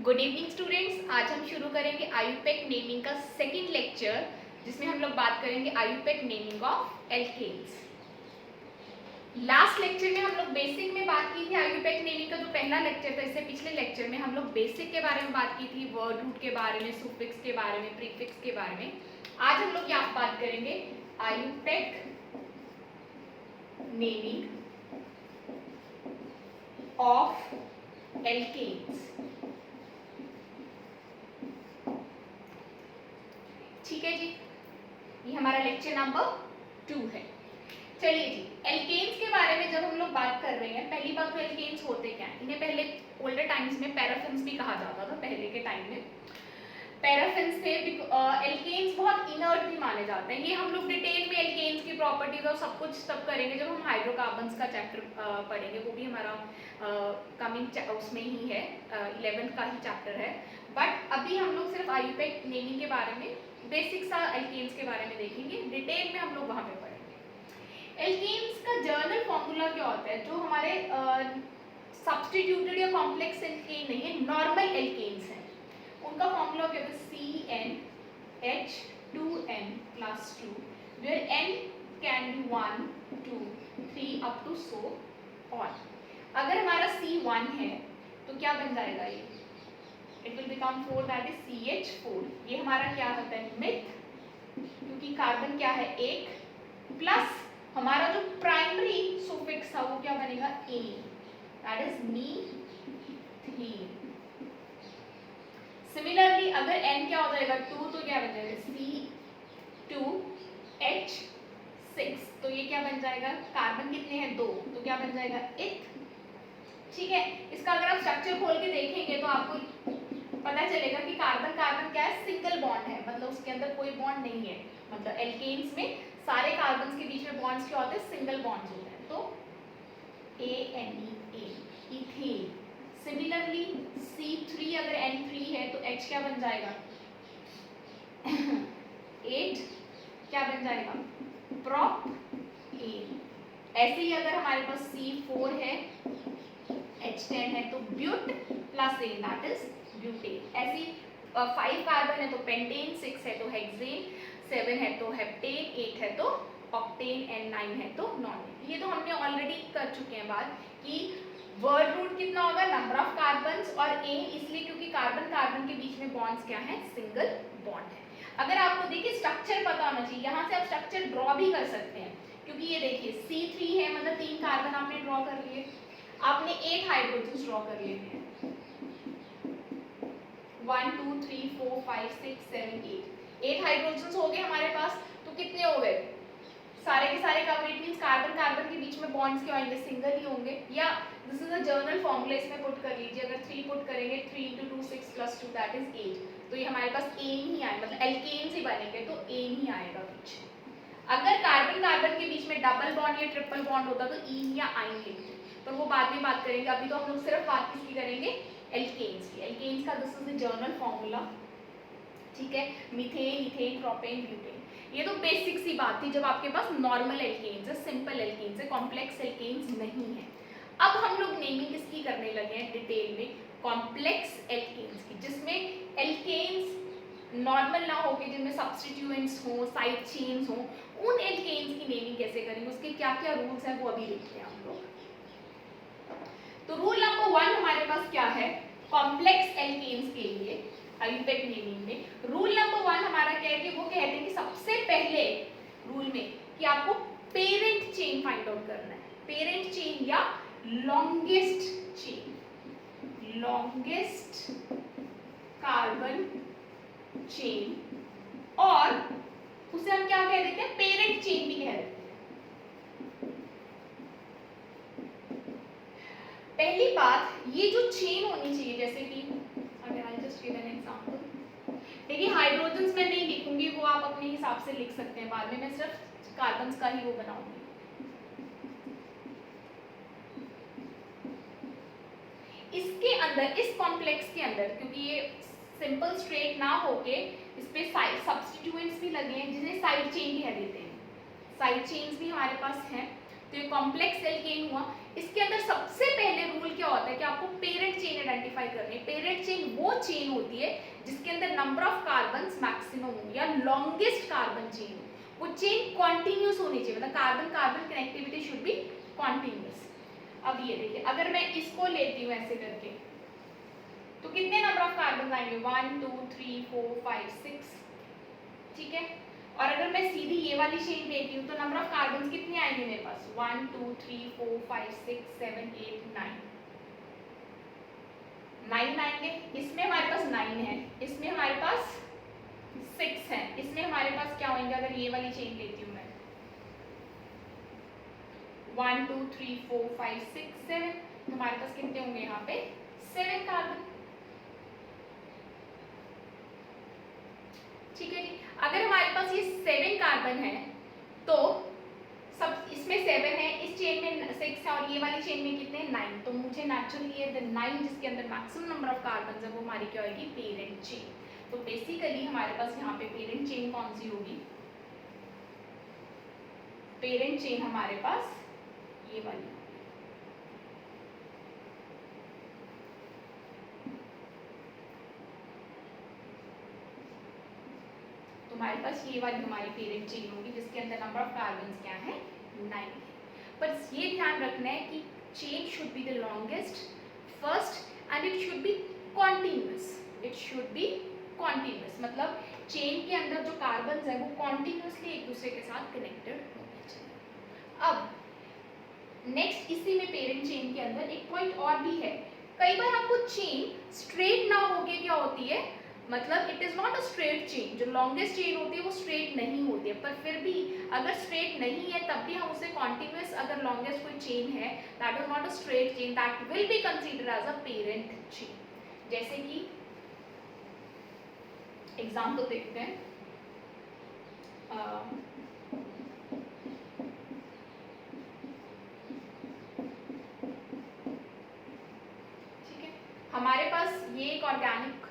Good evening students, आज हम शुरू करेंगे आयुपेक नेमिंग का सेकंड लेक्चर, जिसमें हम लोग बात करेंगे IUPAC naming of alkanes. Last lecture में हम लोग बेसिक में बात की थी आयुपेक नेमिंग का जो पहला लेक्चर था। इससे पिछले लेक्चर में हम लोग बेसिक के बारे में बात की थी, वर्ड रूट के बारे में, सुफिक्स के बारे में, प्रीफिक्स के बारे में। आज हम लोग यहाँ बात करेंगे आयुपेक नेमिंग ऑफ एल्केन्स। ठीक है जी, ये हमारा लेक्चर नंबर 2 है। चलिए जी, एल्केन्स के बारे में जब हम लोग बात कर रहे हैं, पहली बात तो एल्केन्स होते क्या हैं। इन्हें पहले ओल्डर टाइम्स में पैराफिन्स भी कहा जाता था। पहले के टाइम में पैराफिन्स थे। एल्केन्स बहुत इनर्ट भी माने जाते हैं। ये हम लोग डिटेल में एल्केन्स की प्रॉपर्टीज और सब कुछ तब करेंगे जब हम हाइड्रोकार्बन्स का चैप्टर पढ़ेंगे। वो भी हमारा कमिंग उसमें ही है, 11th का ही चैप्टर है। बट अभी हम लोग सिर्फ आयुपेक नेमिंग के बारे में, बेसिक सा एल्केन्स के बारे में देखेंगे। डिटेल में हम लोग वहाँ पे पढ़ेंगे। एल्केन्स का जर्नल फॉर्मूला क्या होता है? जो हमारे सब्स्टिट्यूटेड या कॉम्प्लेक्स एल्केन नहीं है, नॉर्मल एल्केन्स हैं, उनका फॉर्मूला क्या होता है? CnH2n+2 where n can be 1, 2, 3 up to so on। अगर हमारा C1 है तो क्या बन जाएगा? ये it will become 4, that is CH4। ये हमारा क्या होता है? मिथ, क्योंकि कार्बन क्या है? एक, प्लस हमारा जो प्राइमरी सुफिक्स था वो क्या बनेगा? ए, दैट इज मीथेन। सिमिलरली अगर n क्या हो जाएगा? 2, तो क्या बन जाएगा? C2H6। तो ये क्या बन जाएगा? कार्बन कितने हैं? 2, तो क्या बन जाएगा? इथ। ठीक है, इसका अगर आप स्ट्रक्चर खोल के देखेंगे तो आपको पता चलेगा कि कार्बन कार्बन क्या है? सिंगल बॉन्ड है, मतलब उसके अंदर कोई बॉन्ड नहीं है। मतलब एल्केन्स में सारे कार्बन्स के बीच में बॉन्ड्स क्या होते हैं? सिंगल बॉन्ड्स होते हैं। तो ANE, इथेन। सिमिलरली C3 अगर N3 है तो H क्या बन जाएगा? 8 क्या बन जाएगा? प्रोपेन। ऐसे ही अगर हमारे पास C4 है, H10 है तो but plus A, that is butane. ऐसी 5 कार्बन है तो पेंटेन, 6 है तो हेक्सेन, 7 है तो हेप्टेन, 8 है तो ऑक्टेन, एंड 9 है तो नॉर्मेन। ये तो हमने ऑलरेडी कर चुके हैं बात कि वर्ड रूट कितना होगा? नंबर ऑफ कार्बन्स, और ए इसलिए क्योंकि कार्बन कार्बन के बीच में बॉन्ड्स क्या है? सिंगल बॉन्ड है। अगर आपको देखिए स्ट्रक्चर पता होना चाहिए, यहाँ से आप स्ट्रक्चर ड्रॉ भी कर सकते हैं, क्योंकि ये देखिए C3 है, मतलब 3 कार्बन आपने ड्रॉ कर लिए, आपने 8 हाइड्रोजन ड्रॉ कर लिए हैं। 1 2 3 4 5 6 7 8 हाइड्रोजन हो गए हमारे पास। तो कितने हो गए? सारे के सारे cover. It means carbon carbon के बीच में बॉन्ड्स क्या होंगे? सिंगल ही होंगे। या this is a journal formula, इसमें पुट कर लीजिए। अगर 3 पुट करेंगे, 3 × 2 6 + 2 दैट इज 8। तो ये हमारे पास एन ही आए, मतलब एल्केन्स ही बनेंगे, तो एन ही आएगा पीछे। अगर कार्बन कार्बन के बीच में डबल बॉन्ड या ट्रिपल बॉन्ड होता तो ईन या आइन लिखते, पर वो बाद में बात करेंगे। अभी तो हम लोग सिर्फ बात किसकी करेंगे? एल्केन्स की। एल्केन्स का this is the journal formula. ठीक है, मीथेन, इथेन, प्रोपेन, ब्यूटेन। ये तो बेसिक सी बात थी जब आपके पास नॉर्मल एल्केन्स है, सिंपल एल्केन्स है, कॉम्प्लेक्स एल्केन्स नहीं है। अब हम लोग नेमिंग किसकी करने लगे हैं डिटेल में? कॉम्प्लेक्स एल्केन्स की, जिसमें एल्केन्स नॉर्मल ना होके, जिनमें सब्स्टिट्यूएंट्स हो, साइड चेन्स हो, उन एल्केन्स की नेमिंग कैसे करेंगे, उसके क्या क्या रूल्स हैं वो अभी देखते हैं हम लोग। तो रूल नंबर 1 हमारे पास क्या है कॉम्प्लेक्स एल्केन्स के लिए आयुपेक नेमिंग में? रूल नंबर 1 हमारा क्या है कि वो कहते हैं कि सबसे पहले रूल में कि आपको पेरेंट चेन फाइंड आउट करना है। पेरेंट चेन या longest chain, longest carbon chain, और उसे हम क्या कह देते हैं? पेरेंट चेन भी कह देते हैं। पहली बात, ये जो चेन होनी चाहिए, जैसे कि अगर आई जस्ट गिव एन एग्जांपल, देखिए हाइड्रोजन्स मैं नहीं लिखूंगी, वो आप अपने हिसाब से लिख सकते हैं बाद में, मैं सिर्फ कार्बन्स का ही वो बनाऊंगी। इसके अंदर, इस कॉम्प्लेक्स के अंदर, क्योंकि ये सिंपल स्ट्रेट ना होके इस पे साइड सब्स्टिट्यूएंट्स भी लगे हैं जिन्हें साइड चेन कह देते हैं। साइड चेन्स भी हमारे पास हैं, तो ये कॉम्प्लेक्स एल्केन हुआ। इसके अंदर सबसे पहले रूल क्या होता है कि आपको पेरेंट चेन आइडेंटिफाई क्लैरिफाई कर रहे हैं, पेरेंट चेन वो चेन होती है जिसके अंदर नंबर ऑफ कार्बन्स मैक्सिमम हो या लॉन्गेस्ट कार्बन चेन हो, वो चेन कॉन्टिन्यूस होनी चाहिए, मतलब carbon carbon connectivity should be continuous. अब ये देखिए, अगर मैं इसको लेती हूँ ऐसे करके तो कितने नंबर ऑफ कार्बन आएंगे, 1 2 3 4 5 6, ठीक है। और अगर मैं सीधी ये वाली चेन लेती हूँ तो नंबर ऑफ कार्बन कितने आएंगे मेरे पास, 1 2 3 4 5 6 7 8 9 आएंगे। इसमें हमारे पास 9 है, इसमें हमारे पास 6 है, इसमें हमारे पास क्या होंगे, अगर ये वाली चेन लेती हूँ मैं 1 2 3 4 5 6 7, तो हमारे पास कितने होंगे यहाँ पे 7 कार्बन, ठीक है जी। अगर हमारे पास ये 7 कार्बन है तो सब इसमें 7 है, इस चेन में 6 है और ये वाली चेन में कितने 9, तो मुझे नेचुरली ये 9 जिसके अंदर मैक्सिमम नंबर ऑफ कार्बन है वो हमारी क्या होगी, पेरेंट चेन। तो बेसिकली हमारे पास यहाँ पे पेरेंट चेन कौन सी होगी, पेरेंट चेन हमारे पास ये वाली, तो हमारे पास ये वाली हमारी पेरेंट चेन होगी जिसके अंदर नंबर ऑफ कार्बन क्या है 9 है। पर ये ध्यान रखना है कि chain should be the longest first and it should be continuous, it should be continuous, मतलब चेन के अंदर जो कार्बन है वो कॉन्टिन्यूअसली एक दूसरे के साथ कनेक्टेड होने चाहिए। अब नेक्स्ट इसी में पेरेंट चेन के अंदर एक पॉइंट और भी है, कई बार आपको चेन स्ट्रेट ना होके क्या होती है, मतलब it is not a straight chain, जो लॉन्गेस्ट चेन होती है वो स्ट्रेट नहीं होती है, पर फिर भी अगर स्ट्रेट नहीं है तब भी हम उसे कॉन्टिन्यूअस, अगर लॉन्गेस्ट कोई चेन है that is not a straight chain, that will be considered as a parent chain. जैसे कि एग्जाम्पल देखते हैं, ठीक है, हमारे पास ये एक ऑर्गेनिक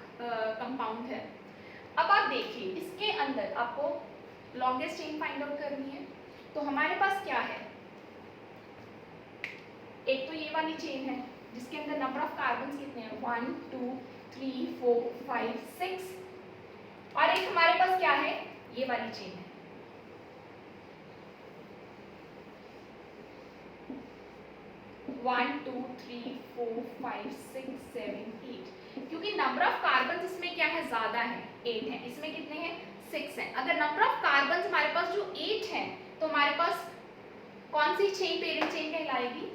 कंपाउंड है। अब आप देखिए इसके अंदर आपको लॉन्गेस्ट चेन फाइंड आउट करनी है, तो हमारे पास क्या है, एक तो ये वाली चेन है जिसके अंदर नंबर ऑफ कार्बन कितने हैं 1 2 3 4 5 6, और एक हमारे पास क्या है, ये वाली चेन है, one two three four five six seven eight, क्योंकि नंबर ऑफ कार्बन इसमें क्या है, ज्यादा है 8 है, इसमें कितने हैं 6 है। अगर नंबर ऑफ कार्बन हमारे पास जो 8 है तो हमारे पास कौन सी चेन पेरेंट चेन कहलाएगी,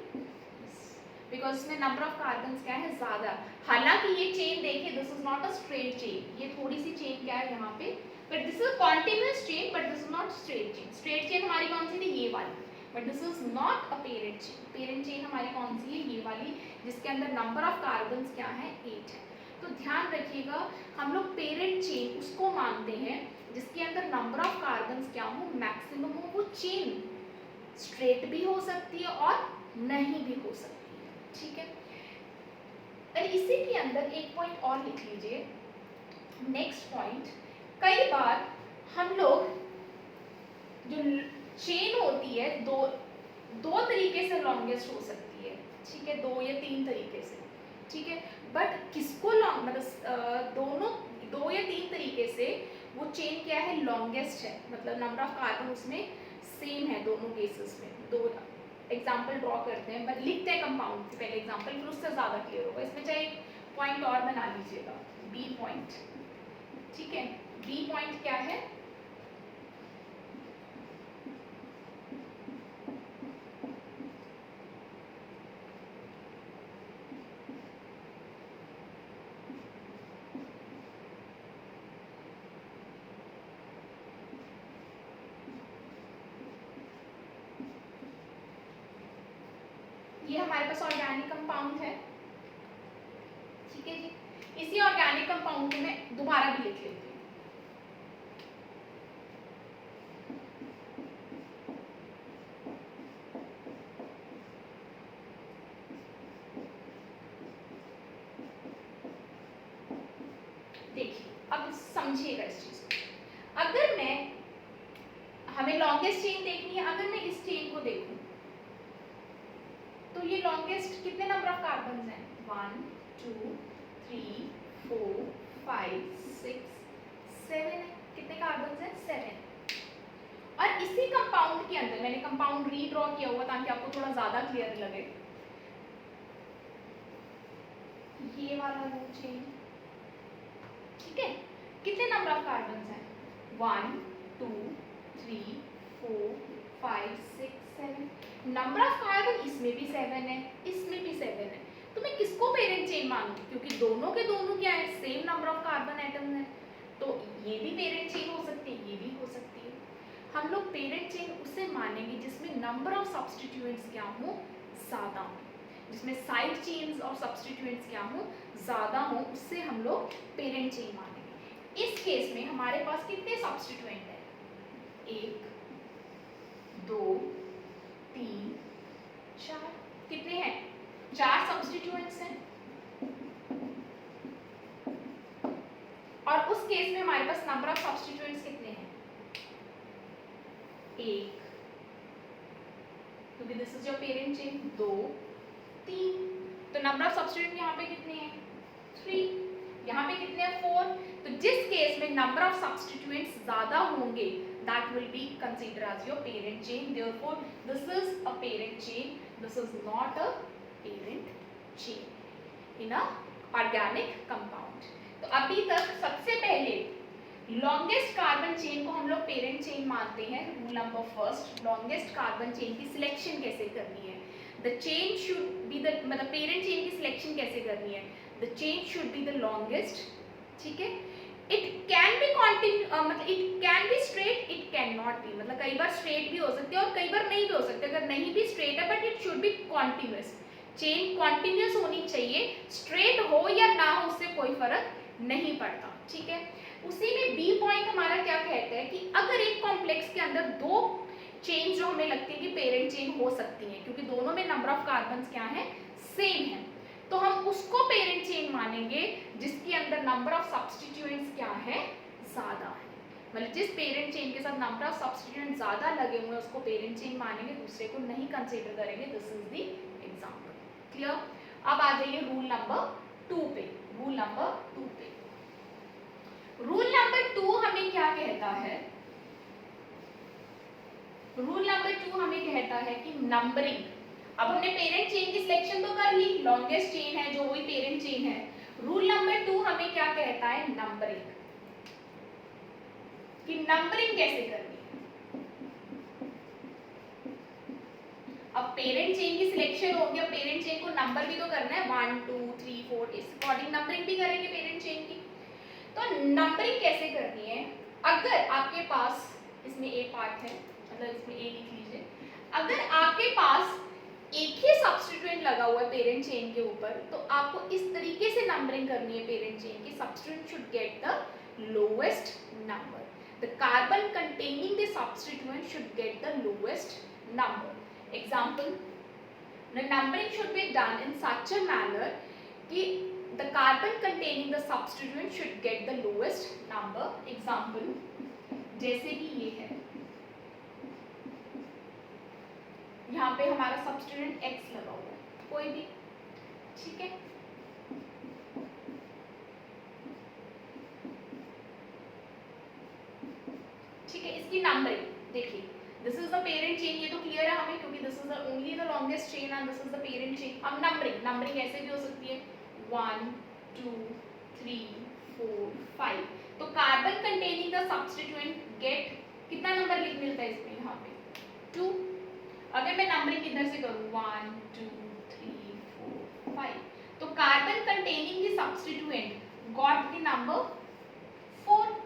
बिकॉज इसमें नंबर ऑफ कार्बन क्या है ज्यादा। हालांकि ये चेन देखिए this is not a straight chain, ये थोड़ी सी चेन क्या है यहाँ पे, but this is continuous chain, but this is not straight chain. Straight chain हमारी कौन सी थी, ये वाली, but this is not a parent chain. Parent chain हमारी कौन सी है, ये वाली, जिसके अंदर नंबर ऑफ कार्बन क्या है 8 है। तो ध्यान रखिएगा हम लोग पेरेंट चेन उसको मानते हैं जिसके अंदर नंबर ऑफ कार्बन क्या हो, मैक्सिमम हो। वो चेन स्ट्रेट भी हो सकती है और नहीं भी हो सकती है, ठीक है। और इसी के अंदर एक पॉइंट और लिख लीजिए, नेक्स्ट पॉइंट, कई बार हम लोग जो चेन होती है दो तरीके से लॉन्गेस्ट हो सकती है, ठीक है, 2 या 3 तरीके से, ठीक है, बट किसको लॉन्ग मतलब दोनों 2 या 3 तरीके से वो चेन क्या है लॉन्गेस्ट है, मतलब नंबर ऑफ कार्बन उसमें सेम है दोनों केसेस में। दो एग्जाम्पल ड्रॉ करते हैं, बट लिखते हैं कंपाउंड के पहले एग्जाम्पल, फिर उससे ज़्यादा क्लियर होगा। इसमें चाहे एक पॉइंट और बना लीजिएगा, बी पॉइंट, ठीक है। बी पॉइंट क्या है, ये हमारे पास ऑर्गेनिक कंपाउंड है, ठीक है जी। इसी ऑर्गेनिक कंपाउंड को मैं दोबारा भी लिख लेती हूँ, देखिए अब समझिएगा इस चीज को। अगर मैं, हमें लॉन्गेस्ट चेन देखनी है, अगर मैं इस चेन को देखूं तो ये लॉन्गेस्ट कितने नंबर ऑफ कार्बन हैं, 1 2 3 4 5 6 7 है। कितने कार्बन हैं? 7। और इसी कंपाउंड के अंदर मैंने कंपाउंड रीड्रॉ किया हुआ ताकि आपको थोड़ा ज्यादा क्लियर लगे। ये वाला लूप चेन, ठीक है, कितने नंबर ऑफ कार्बन हैं? 1 2 3 4 5 6 7। नंबर ऑफ कार्बन इसमें भी 7 है, इसमें भी 7 है। तो मैं किसको पेरेंट चेन मानूं? क्योंकि दोनों के दोनों क्या है? Same number of carbon atoms हैं। तो ये भी पेरेंट चेन हो सकती है, ये भी हो सकती है। हम लोग पेरेंट चेन उसे मानेंगे जिसमें नंबर ऑफ सब्स्टिट्यूएंट्स क्या हो? ज्यादा हो। जिसमें साइड चेन्स और सब्स्टिट्यूएंट्स क्या हो? ज्यादा हो, उससे हम लोग पेरेंट चेन मानेंगे। इस केस में हमारे पास कितने सब्स्टिट्यूएंट है? 1 2 3 4। कितने हैं? 4 सब्स्टिट्यूएंट्स हैं। और उस केस में हमारे पास नंबर ऑफ सब्स्टिट्यूएंट्स कितने हैं? 1, क्योंकि this is your parent chain. 2 3। तो नंबर ऑफ सब्स्टिट्यूएंट यहाँ पे कितने हैं? 3। यहाँ पे कितने हैं? 4। तो जिस केस में नंबर ऑफ सब्स्टिट्यूएंट्स ज्यादा होंगे, that will be considered as your parent chain. Therefore, this is a parent chain. This is not a parent chain in a organic compound. तो अभी तक सबसे पहले लॉन्गेस्ट कार्बन चेन को हम लोग पेरेंट चेन मानते हैं। Rule number first, longest carbon chain की सिलेक्शन कैसे करनी है? The chain should be the, मतलब पेरेंट चेन की सिलेक्शन कैसे करनी है? The chain should be the longest, ठीक है। इट कैन बी मतलब it can be straight, it can not be, मतलब कई बार स्ट्रेट भी हो सकती है और कई बार नहीं भी हो सकती। अगर नहीं भी स्ट्रेट है but it should be continuous. Chain continuous होनी चाहिए, स्ट्रेट हो या ना हो उससे कोई फर्क नहीं पड़ता, ठीक है। उसी में बी पॉइंट हमारा क्या कहता है कि अगर एक कॉम्प्लेक्स के अंदर 2 चेन जो हमें लगती है कि पेरेंट चेन हो सकती है, क्योंकि दोनों में नंबर ऑफ कार्बन क्या है? सेम है, तो हम उसको पेरेंट चेन मानेंगे जिसके अंदर नंबर ऑफ सब्स्टिट्यूएंट्स क्या है? ज्यादा है। मतलब जिस पेरेंट चेन के साथ नंबर ऑफ सब्स्टिट्यूएंट ज्यादा लगे हुए हैं उसको पेरेंट चेन मानेंगे, दूसरे को नहीं कंसीडर करेंगे। This is the example. Clear? अब आ जाइए रूल नंबर 2 पे। रूल नंबर 2 पे, रूल नंबर 2 हमें क्या कहता है? रूल नंबर 2 हमें कहता है कि नंबरिंग। अब हमने पेरेंट चेन की सिलेक्शन तो कर ली, लॉन्गेस्ट चेन है जो वही पेरेंट चेन है। रूल नंबर 2 हमें क्या कहता है? नंबरिंग, कि नंबरिंग कैसे करनी है। अब पेरेंट चेन की सिलेक्शन हो गया, पेरेंट चेन को नंबर भी तो करना है, 1 2 3 4, इस अकॉर्डिंग नंबरिंग भी करेंगे पेरेंट चेन की। तो नंबरिंग कैसे करनी है? अगर आपके पास इसमें ए पार्ट है, मतलब इसमें ए लिख लीजिए। अगर आपके पास एक ही सब्स्टिट्यूएंट लगा हुआ है पेरेंट चेन के ऊपर, तो आपको इस तरीके से नंबरिंग करनी है पेरेंट चेन की। Substituent should get the lowest number, the carbon containing the substituent should get the lowest number. Example, the numbering should be done in such a manner कि the carbon containing the substituent should get the lowest number. Example, जैसे कि ये है, यहाँ पे हमारा substituent X लगा हुआ है, कोई भी, ठीक है। ठीक है, इसकी नंबरिंग देखिए, this is the parent chain, ये तो क्लियर है हमें क्योंकि this is the only the longest chain and this is the parent chain. अब नंबरिंग ऐसे भी हो सकती है 1 2 3 4 5। तो carbon containing the substituent get कितना नंबर मिलता है इसमें? यहाँ पे 2। अगर मैं नंबरिंग इधर से करूँ 1 2 3 4 5, तो carbon containing the substituent got the number 4।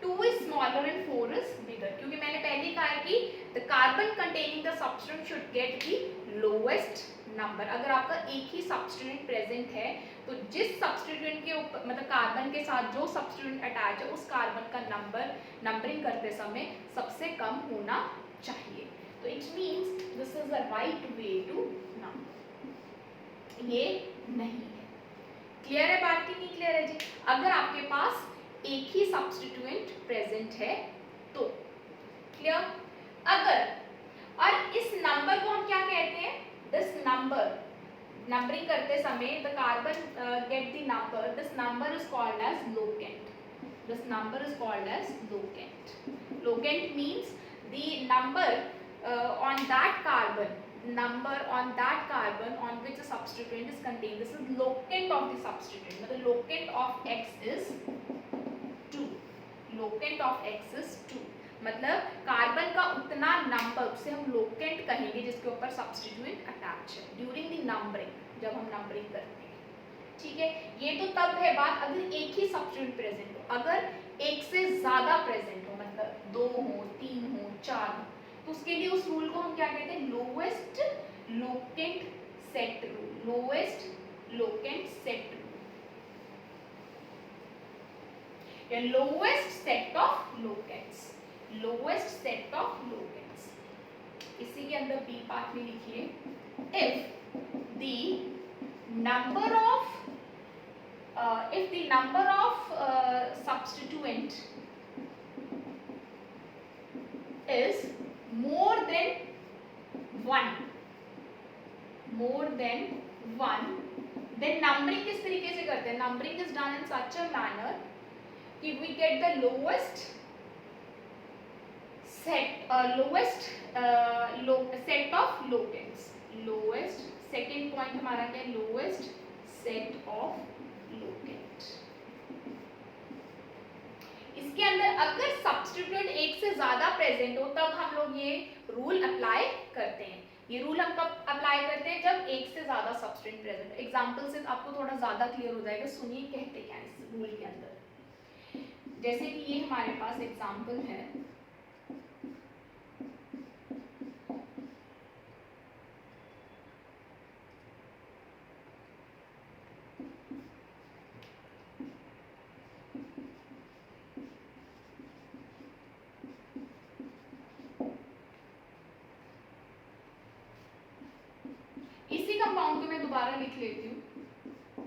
2 is smaller and 4 is bigger, क्योंकि मैंने पहले कहा कि the carbon containing the substituent should get the lowest number। अगर आपका एक ही substituent present है तो जिस substituent के ऊपर, मतलब कार्बन के साथ जो substituent अटैच है उस कार्बन का नंबरिंग करते समय सबसे कम होना चाहिए। तो it means this is the right way to number। ये नहीं है। क्लियर है बात की नहीं क्लियर है जी? अगर आपके पास एक ही सब्स्टिट्यूएंट प्रेजेंट है तो क्लियर। अगर, और इस नंबर को हम क्या कहते हैं? दिस नंबर नंबरिंग करते समय the carbon get the number, this number is called as locant. This number is called as locant. Locant means the number on that carbon, on which a substituent is contained. This is locant of the substituent. The locant of X is 2. Locant of X is 2. मतलब carbon का उतना number उसे हम locant कहेंगे जिसके ऊपर substituent attach है during the numbering, जब हम नंबरिंग करते हैं. ठीक है, ये तो तब है बात अगर एक ही सब्स्टिट्यूएंट प्रेजेंट हो. अगर एक से ज्यादा प्रेजेंट हो, मतलब 2 हो, 3 हो, 4 हो, तो उसके लिए उस रूल को हम क्या कहते हैं? Lowest locant set rule. Lowest locant set rule या lowest set of locants. Lowest set of locants. इसी के अंदर बी पार्ट में लिखिए, if the number of substituent is more than 1, then numbering किस तरीके से करते हैं? Numbering is done in such a manner कि we get the lowest set of locants. Lowest, second point हमारा क्या है? Lowest set of locant. इसके अंदर अगर सब्स्टिट्यूएंट एक से ज्यादा प्रेजेंट हो तब हम लोग ये रूल अप्लाई करते हैं. ये रूल हम कब अप्लाई करते हैं? जब एक से ज्यादा सब्स्टिट्यूएंट प्रेजेंट हो. एग्जांपल से आपको थोड़ा ज्यादा क्लियर हो जाएगा. सुनिए कहते क्या है इस रूल के अंदर. जैसे कि ये हमारे पास एग्जांपल है, इसी कंपाउंड को मैं दोबारा लिख लेती हूँ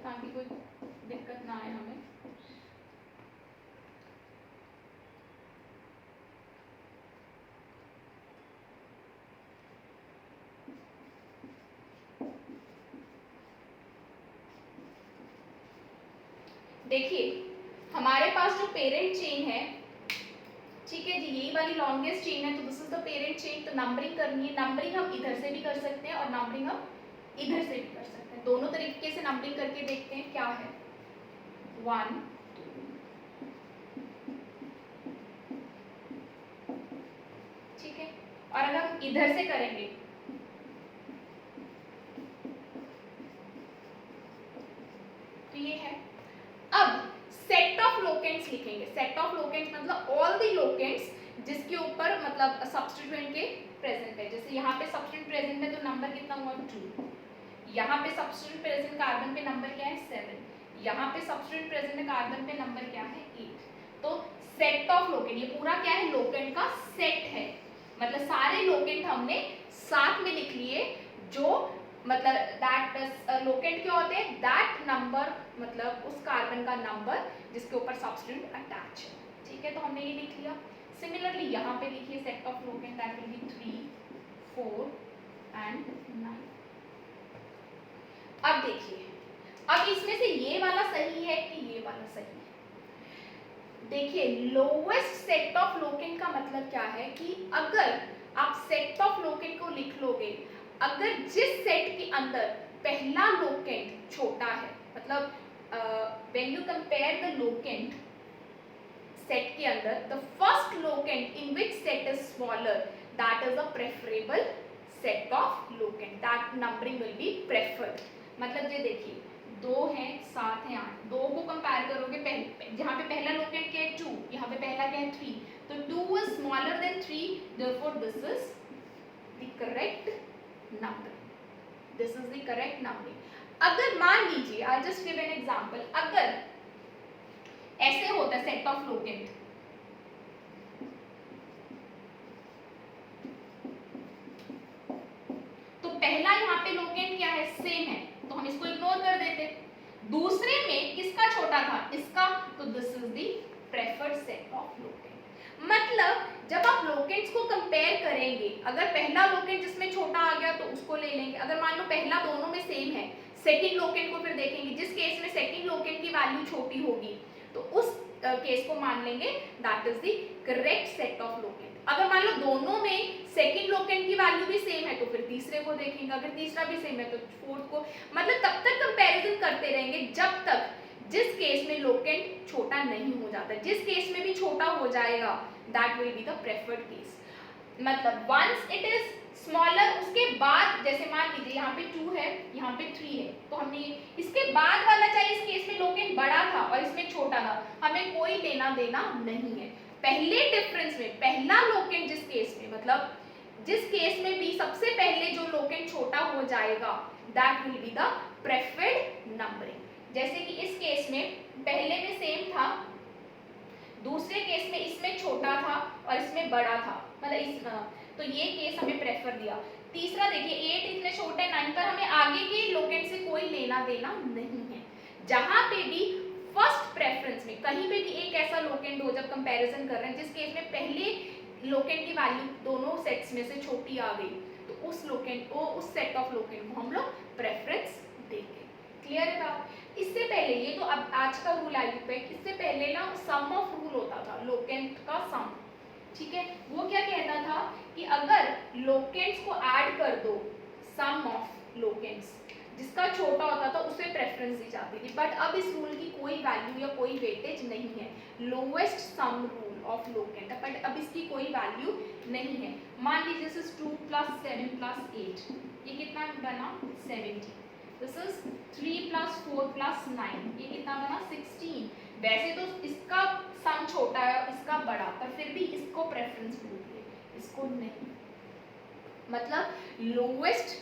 ताकि कोई दिक्कत ना आए हमें. देखिए हमारे पास जो पेरेंट चेन है, ठीक है जी, यही वाली लॉन्गेस्ट चेन है, तो this is the parent chain. तो नंबरिंग करनी है. नंबरिंग हम इधर से भी कर सकते हैं और नंबरिंग हम इधर से भी कर सकते हैं. दोनों तरीके से नंबरिंग करके देखते हैं क्या है. 1 ठीक है, और अगर हम इधर से करेंगे तो ये है. अब सेट ऑफ लोकेंट्स लिखेंगे. सेट ऑफ लोकेंट्स मतलब ऑल द लोकेंट्स जिसके ऊपर मतलब सब्स्टिट्यूएंट के प्रेजेंट है. जैसे यहाँ पे सब्स्टिट्यूएंट प्रेजेंट है तो नंबर कितना हुआ? 2. यहाँ पे सब्स्टिट्यूएंट प्रेजेंट कार्बन पे नंबर क्या है? 7. यहाँ पे सब्स्टिट्यूएंट प्रेजेंट है कार्बन पे नंबर क्या है? 8. तो सेट ऑफ लोकेंट, ये पूरा क्या है? लोकेंट का सेट है. मतलब सारे लोकेंट हमने साथ में लिख लिए जो मतलब दैट लोकेंट क्या होते हैं? दैट नंबर मतलब उस कार्बन का नंबर जिसके ऊपर सब्स्टिट्यूएंट अटैच है. ठीक है, तो हमने ये लिख लिया. सिमिलरली यहाँ पे लिखिए set of locant that will B 3, 4 and 9. अब देखिए, अब इसमें से ये वाला सही है कि ये वाला सही है? देखिए लोवेस्ट सेट ऑफ लोकेंट का मतलब क्या है कि अगर आप सेट ऑफ लोकेंट को लिख लोगे, अगर जिस सेट के अंदर पहला लोकेंट छोटा है, मतलब when you compare the locant set के अंदर, the first locant in which set is smaller that is a preferable set of locant. That numbering will be preferred. मतलब ये देखिए 2 है, 7 है, 8. 2 को कंपेयर करोगे, जहाँ पे पहला लोकेंट क्या है? 2. यहाँ पे पहला क्या है? 3. तो 2 is smaller than 3, therefore this is the correct numbering. This is the correct numbering. अगर मान लीजिए, I'll just give an example, अगर ऐसे होता है सेट ऑफ लोकेंट, तो पहला यहाँ पे लोकेंट क्या है? सेम है, तो हम इसको इग्नोर कर देते. दूसरे में किसका छोटा था? इसका. तो this is the preferred set of locant. मतलब जब आप लोकेंट्स को कंपेयर करेंगे, अगर पहला लोकेंट जिसमें छोटा आ गया तो उसको ले लेंगे. अगर मान लो पहला दोनों में सेम है, सेकेंड लोकेंट को फिर देखेंगे, जिस केस में सेकेंड लोकेंट की वैल्यू छोटी होगी तो उस केस को मान लेंगे that is the correct set of locant. अगर मान लो दोनों में सेकेंड लोकेंट की वैल्यू भी सेम है तो फिर तीसरे को देखेंगे, अगर तीसरा भी सेम है तो फोर्थ को, मतलब तब तक कंपैरिजन करते रहेंगे जब तक जिस केस में लोकेंट छोटा नहीं हो जाता। जिस केस में भी छोटा हो जाएगा that will be the preferred case. मतलब वंस इट इज स्मॉलर, उसके बाद जैसे मान लीजिए यहाँ पे 2 है, यहाँ पे 3 है, तो हमने इसके बाद वाला चाहे इस केस में लोकेंट बड़ा था और इसमें छोटा था, हमें कोई लेना देना नहीं है। पहले डिफरेंस में पहला लोकेंट जिस केस में, मतलब जिस केस में भी सबसे पहले जो लोकेंट छोटा हो जाएगा that will be the preferred numbering. जैसे कि इस केस में पहले में सेम था, दूसरे केस में इसमें छोटा था और इसमें बड़ा था, मतलब इस तो ये केस हमें प्रेफर दिया। तीसरा देखिए 8 इतने छोटे 9 पर हमें आगे के लोकेंट से कोई लेना देना नहीं है। जहां पे भी फर्स्ट प्रेफरेंस में कहीं पे भी एक ऐसा लोकेंट हो जब कंपैरिजन कर रहे हैं जिस केस में पहले लोकेंट की वैल्यू दोनों सेट्स में से छोटी आ गई तो उस लोकेंट को, उस सेट ऑफ लोकेंट को हम लोग प्रेफरेंस देंगे। क्लियर है बात? इससे पहले ये तो अब आज का रूल आई पे, इससे पहले ना सम ऑफ रूल होता था, लोकेंट का सम, ठीक है। वो क्या कहता था कि अगर लोकेंट्स को ऐड कर दो, सम ऑफ लोकेंट्स जिसका छोटा होता था उसे प्रेफरेंस दी जाती थी। बट अब इस रूल की कोई वैल्यू या कोई वेटेज नहीं है, lowest sum rule of locant, but अब इसकी कोई वैल्यू नहीं है। मान लीजिए दिस इज 2 + 7 + 8, ये कितना बना 70। दिस इज 3 + 4 + 9, ये कितना बना 16। वैसे तो इसका सम छोटा है इसका बड़ा, पर फिर भी इसको प्रेफरेंस दोगे, इसको नहीं। मतलब लोएस्ट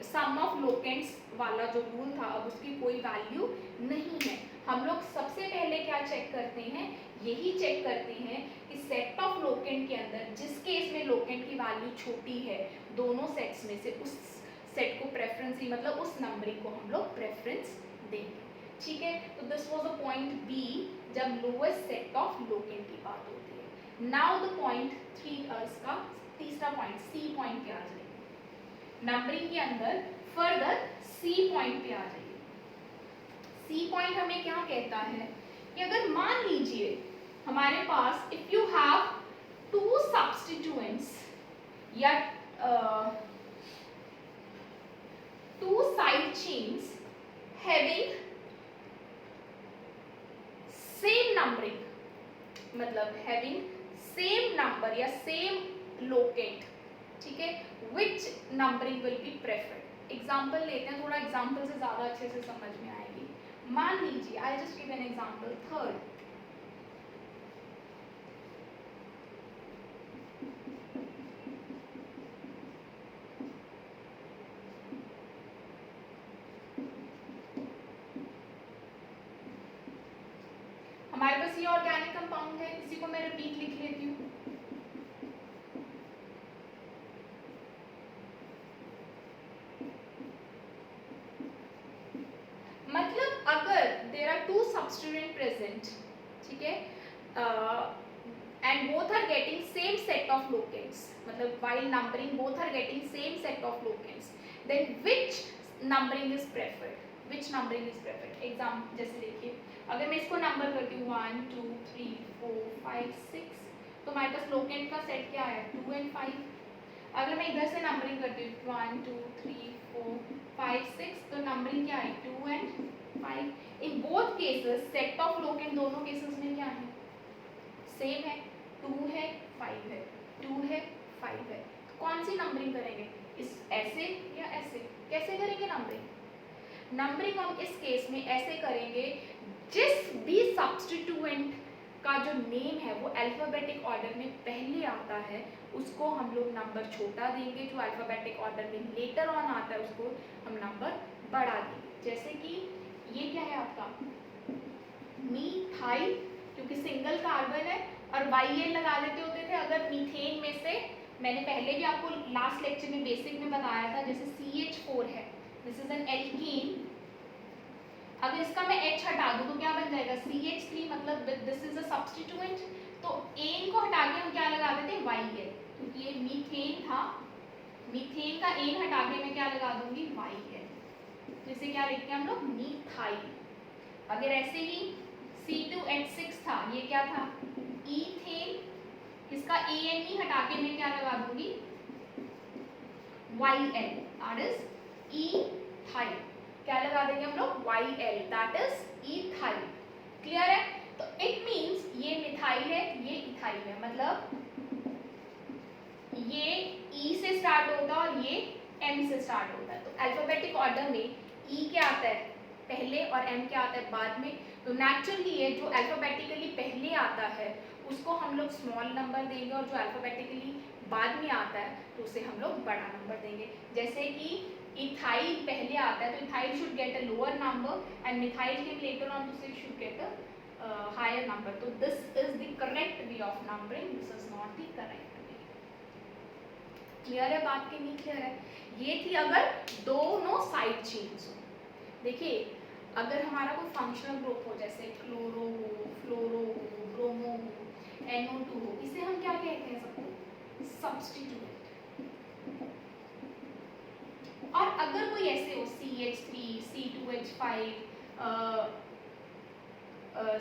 सम ऑफ लोकेंट्स वाला जो रूल था अब उसकी कोई वैल्यू नहीं है। हम लोग सबसे पहले क्या चेक करते हैं, यही चेक करते हैं कि सेट ऑफ लोकेंट के अंदर जिस केस में लोकेंट की वैल्यू छोटी है दोनों सेट्स में से उस सेट को प्रेफरेंस ही, मतलब उस नंबरिंग को हम लोग प्रेफरेंस देंगे। ठीक है, तो this was the point B जब लोएस्ट सेट ऑफ लोकेंट की बात होती है। नाउ द पॉइंट 3 इसका तीसरा पॉइंट सी पॉइंट पे आ जाइए। नंबरिंग के अंदर फर्दर सी पॉइंट पे आ जाइए। सी पॉइंट हमें क्या कहता है कि अगर मान लीजिए हमारे पास इफ यू हैव 2 सब्स्टिट्यूएंट्स या 2 side chains having same numbering, मतलब having same number या same locant, ठीक है, which numbering will be preferred। Example लेते हैं, थोड़ा एग्जाम्पल से ज्यादा अच्छे से समझ में आएगी। मान लीजिए आई just give an example, 3rd, हमारे पास ये ऑर्गेनिक कंपाउंड है, इसी को मैं रिपीट लिख लेती हूँ। मतलब अगर देयर आर 2 सब्स्टिट्यूएंट प्रेजेंट, ठीक है, and both are getting same set of locants, मतलब while numbering both are getting same set of locants, then which numbering is preferred, which numbering is preferred. Example जैसे देखिए, अगर मैं इसको number करती हूँ 1 2 3 4 5 6, तो हमारे पास लोकेंट का सेट क्या है 2 और 5। अगर मैं इधर से नंबरिंग करती हूँ 1 2 3 4 5 6, तो नंबरिंग क्या है 2 और 5। In both cases set of locant दोनों केसेस में क्या है सेम है, 2 है 5 है, 2 है 5 है। तो कौन सी नंबरिंग करेंगे, इस ऐसे या ऐसे, कैसे करेंगे नंबरिंग? नंबरिंग हम इस केस में ऐसे करेंगे, जिस भी सब्स्टिट्यूएंट का जो नेम है वो अल्फाबेटिक ऑर्डर में पहले आता है उसको हम लोग नंबर छोटा देंगे, जो अल्फाबेटिक ऑर्डर में लेटर ऑन आता है उसको हम नंबर बढ़ा देंगे। जैसे कि ये क्या है आपका मीथाइल, क्योंकि सिंगल कार्बन है, और YL लगा देते होते थे अगर मीथेन में से, मैंने पहले भी आपको लास्ट लेक्चर में बेसिक में बताया था, जैसे CH4 है, दिस इज एन एल्कीन, अगर इसका मैं H हटा दूं तो क्या बन जाएगा CH3, मतलब दिस इज अ सब्स्टिट्यूएंट, तो एन को हटा के हम क्या लगा देते हैं YL, क्योंकि ये मीथेन था, मीथेन का एन हटा के मैं क्या लगा दूंगी YL। जिसे क्या लिखते हैं हम लोग, मिथाइल। अगर ऐसे ही C2H6 था, ये क्या था, इथेन, इसका ANE हटा के मैं क्या लगा दूंगी, YL, दैट इज इथाइल। क्या लगा देंगे हम लोग, YL, that is ethyl. Clear है? तो इट मींस ये मिथाइल है, ये इथाइल है, मतलब ये E से स्टार्ट होता है और ये M से स्टार्ट होता है। तो अल्फाबेटिक ऑर्डर में E क्या आता है पहले और M क्या आता है बाद में। तो नेचुरली ये जो अल्फाबेटिकली पहले आता है उसको हम लोग स्मॉल नंबर देंगे, और जो अल्फाबेटिकली बाद में आता है तो उसे हम लोग बड़ा नंबर देंगे। जैसे कि इथाइल पहले आता है तो ethyl should get a lower number and methyl came later on, तो it should get a higher number. तो this is the correct way of numbering, this is not the correct way. Clear है बात की नहीं clear है? ये थी अगर दोनों साइड चेन्स हो। देखिए अगर हमारा कोई फंक्शनल ग्रुप हो, जैसे क्लोरो हो, फ्लोरो हो, ब्रोमो हो, NO2 हो, इसे हम क्या कहते हैं सबको, सब्स्टिट्यूएंट। और अगर कोई ऐसे हो CH3, C2H5,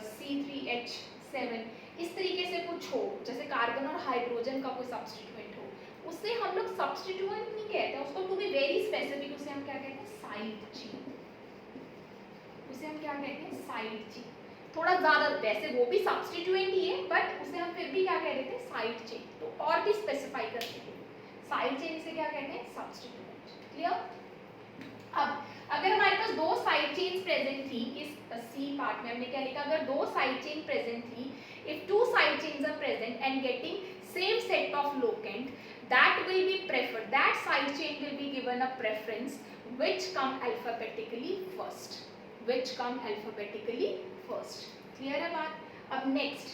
C3H7, इस तरीके से कुछ हो, जैसे कार्बन और हाइड्रोजन का कोई सब्स्टिट्यूएंट हो, उससे हम लोग सब्स्टिट्यूएंट नहीं कहते उसको, टू बी वेरी स्पेसिफिक उसे हम क्या कहते हैं, साइड चेन। उसे हम क्या कहते हैं, साइड चेन। थोड़ा ज्यादा, वैसे वो भी सब्स्टिट्यूएंट ही है बट उसे हम फिर भी क्या कह रहे थे, साइड चेन। तो और भी स्पेसिफाई करते हैं, साइड चेन से क्या कहते हैं, सब्स्टिट्यूएंट। क्लियर? अब अगर हमारे पास दो साइड चेन्स प्रेजेंट थी, इस सी पार्ट में हमने क्या लिखा, अगर दो साइड चेन प्रेजेंट थी, if two side chains are present and getting same set of locant, that will be preferred, that side chain will be given a preference which come alphabetically first, which come alphabetically first. Clear है बात? अब next,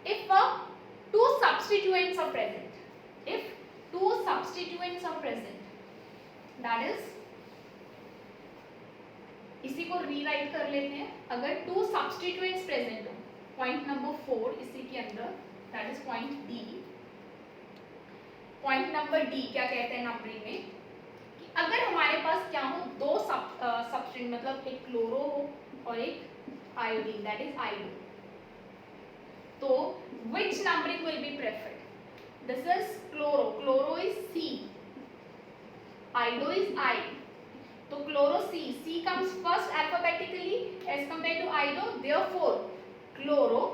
if two substituents are present, if two substituents are present, that is, इसी को rewrite कर लेते हैं, अगर two substituents present हो, point number 4 इसी के अंदर, that is point D। Point number D क्या कहते हैं नंबरिंग में, कि अगर हमारे पास क्या हो, दो सब्स्टेंट, मतलब एक क्लोरो हो और एक आयोडीन, दैट इज आयोडो, तो which numbering will be preferred, this is chloro, chloro is C, iodo is I, तो chloro C comes first alphabetically as compare to iodo, therefore chloro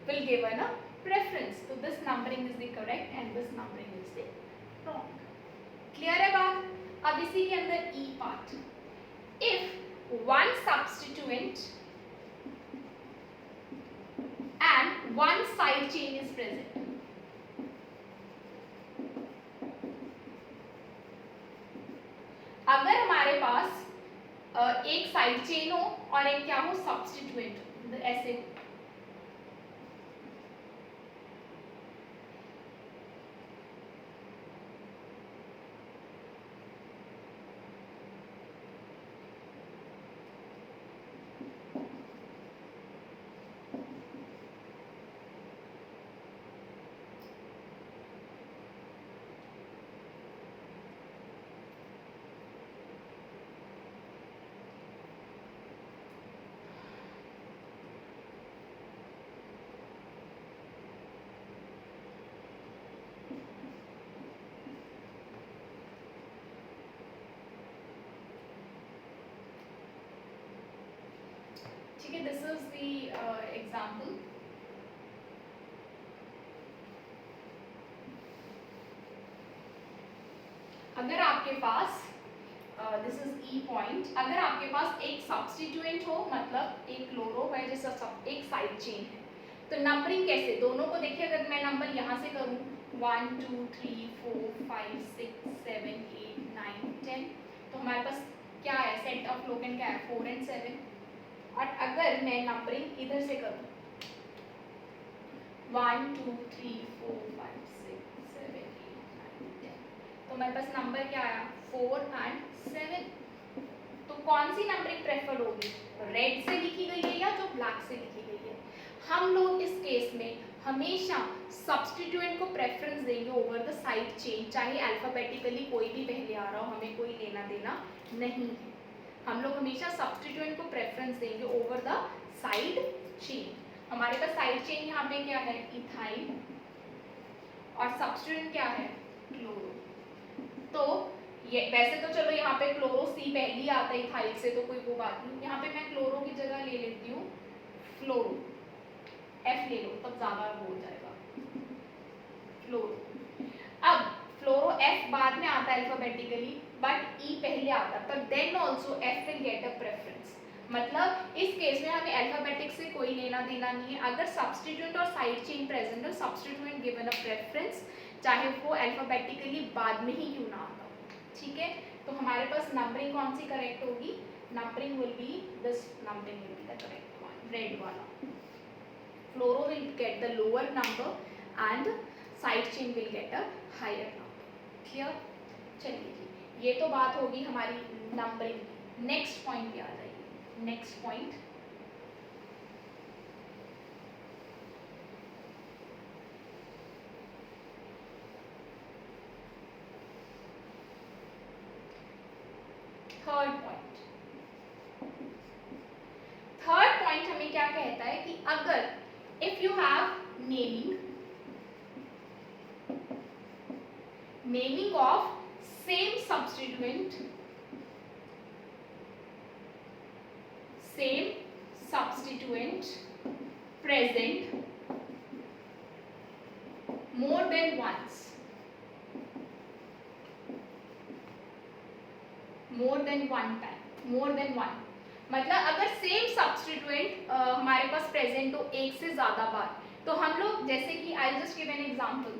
will given a preference, so this numbering is the correct and this numbering is the wrong. Clear है बात? अब इसी के अंदर E part, if one substituent and one side chain is present, अगर हमारे पास एक side chain हो और एक क्या हो, सब्स्टिट्यूएंट हो, ऐसे ठीक है, दिस इज द एग्जाम्पल। अगर आपके पास दिस इज ई पॉइंट, अगर आपके पास एक सब्स्टिट्यूएंट हो, मतलब एक क्लोरो है जैसा एक साइड चेन है, तो नंबरिंग कैसे, दोनों को देखिए, अगर मैं नंबर यहाँ से करूँ 1 2 3 4 5 6 7 8 9 10, तो हमारे पास क्या है, सेट ऑफ लोकेंट क्या है, 4 and 7। और अगर मैं नंबरिंग इधर से करूँ 1 2 3 4 5 6 7 8 9 10, तो मेरे पास नंबर क्या आया, 4 and 7। तो कौन सी नंबरिंग प्रेफर्ड होगी, रेड से लिखी गई है या जो ब्लैक से लिखी गई है? हम लोग इस केस में हमेशा सब्स्टिट्यूएंट को प्रेफरेंस देंगे ओवर द साइड चेन, चाहे अल्फाबेटिकली कोई भी पहले आ रहा हो, हमें कोई लेना देना नहीं है। हम लोग हमेशा सब्स्टिट्यूएंट को प्रेफरेंस देंगे ओवर द साइड चेन। हमारे पास साइड चेन यहाँ पे क्या है, इथाइल, और सब्स्टिट्यूएंट क्या है, क्लोरो। तो ये वैसे तो चलो यहाँ पे क्लोरो सी पहली आता है इथाइल से, तो कोई वो बात नहीं। यहाँ पे मैं क्लोरो की जगह ले लेती हूँ फ्लोरो, एफ ले लो तब ज्यादा वो हो जाएगा, फ्लोरो। अब फ्लोरो एफ बाद में आता है अल्फाबेटिकली, बट ई पहले आता है, पर then also F will get a preference. मतलब इस केस में हमें अल्फाबेटिक से कोई लेना देना नहीं है। अगर सब्स्टिट्यूएंट और साइड चेन प्रेजेंट हो, सब्स्टिट्यूएंट गिवन अ प्रेफरेंस, चाहे वो अल्फाबेटिकली बाद में ही क्यों ना आता हो, ठीक है। तो हमारे पास नंबरिंग कौन सी करेक्ट होगी, numbering will B this, numbering will be the correct one, red वाला। Fluoro will get the lower number and side chain will get a higher number. Clear? चलिए जी, ये तो बात होगी हमारी नंबरिंग की। नेक्स्ट पॉइंट पे आ जाइए। Next point, third point. Third point हमें क्या कहता है कि अगर if you have naming of same substituent present more than once, more than one time, more than one, मतलब अगर सेम सब्स्टिट्यूएंट हमारे पास प्रेजेंट हो एक से ज्यादा बार, तो हम लोग जैसे कि I just give an example,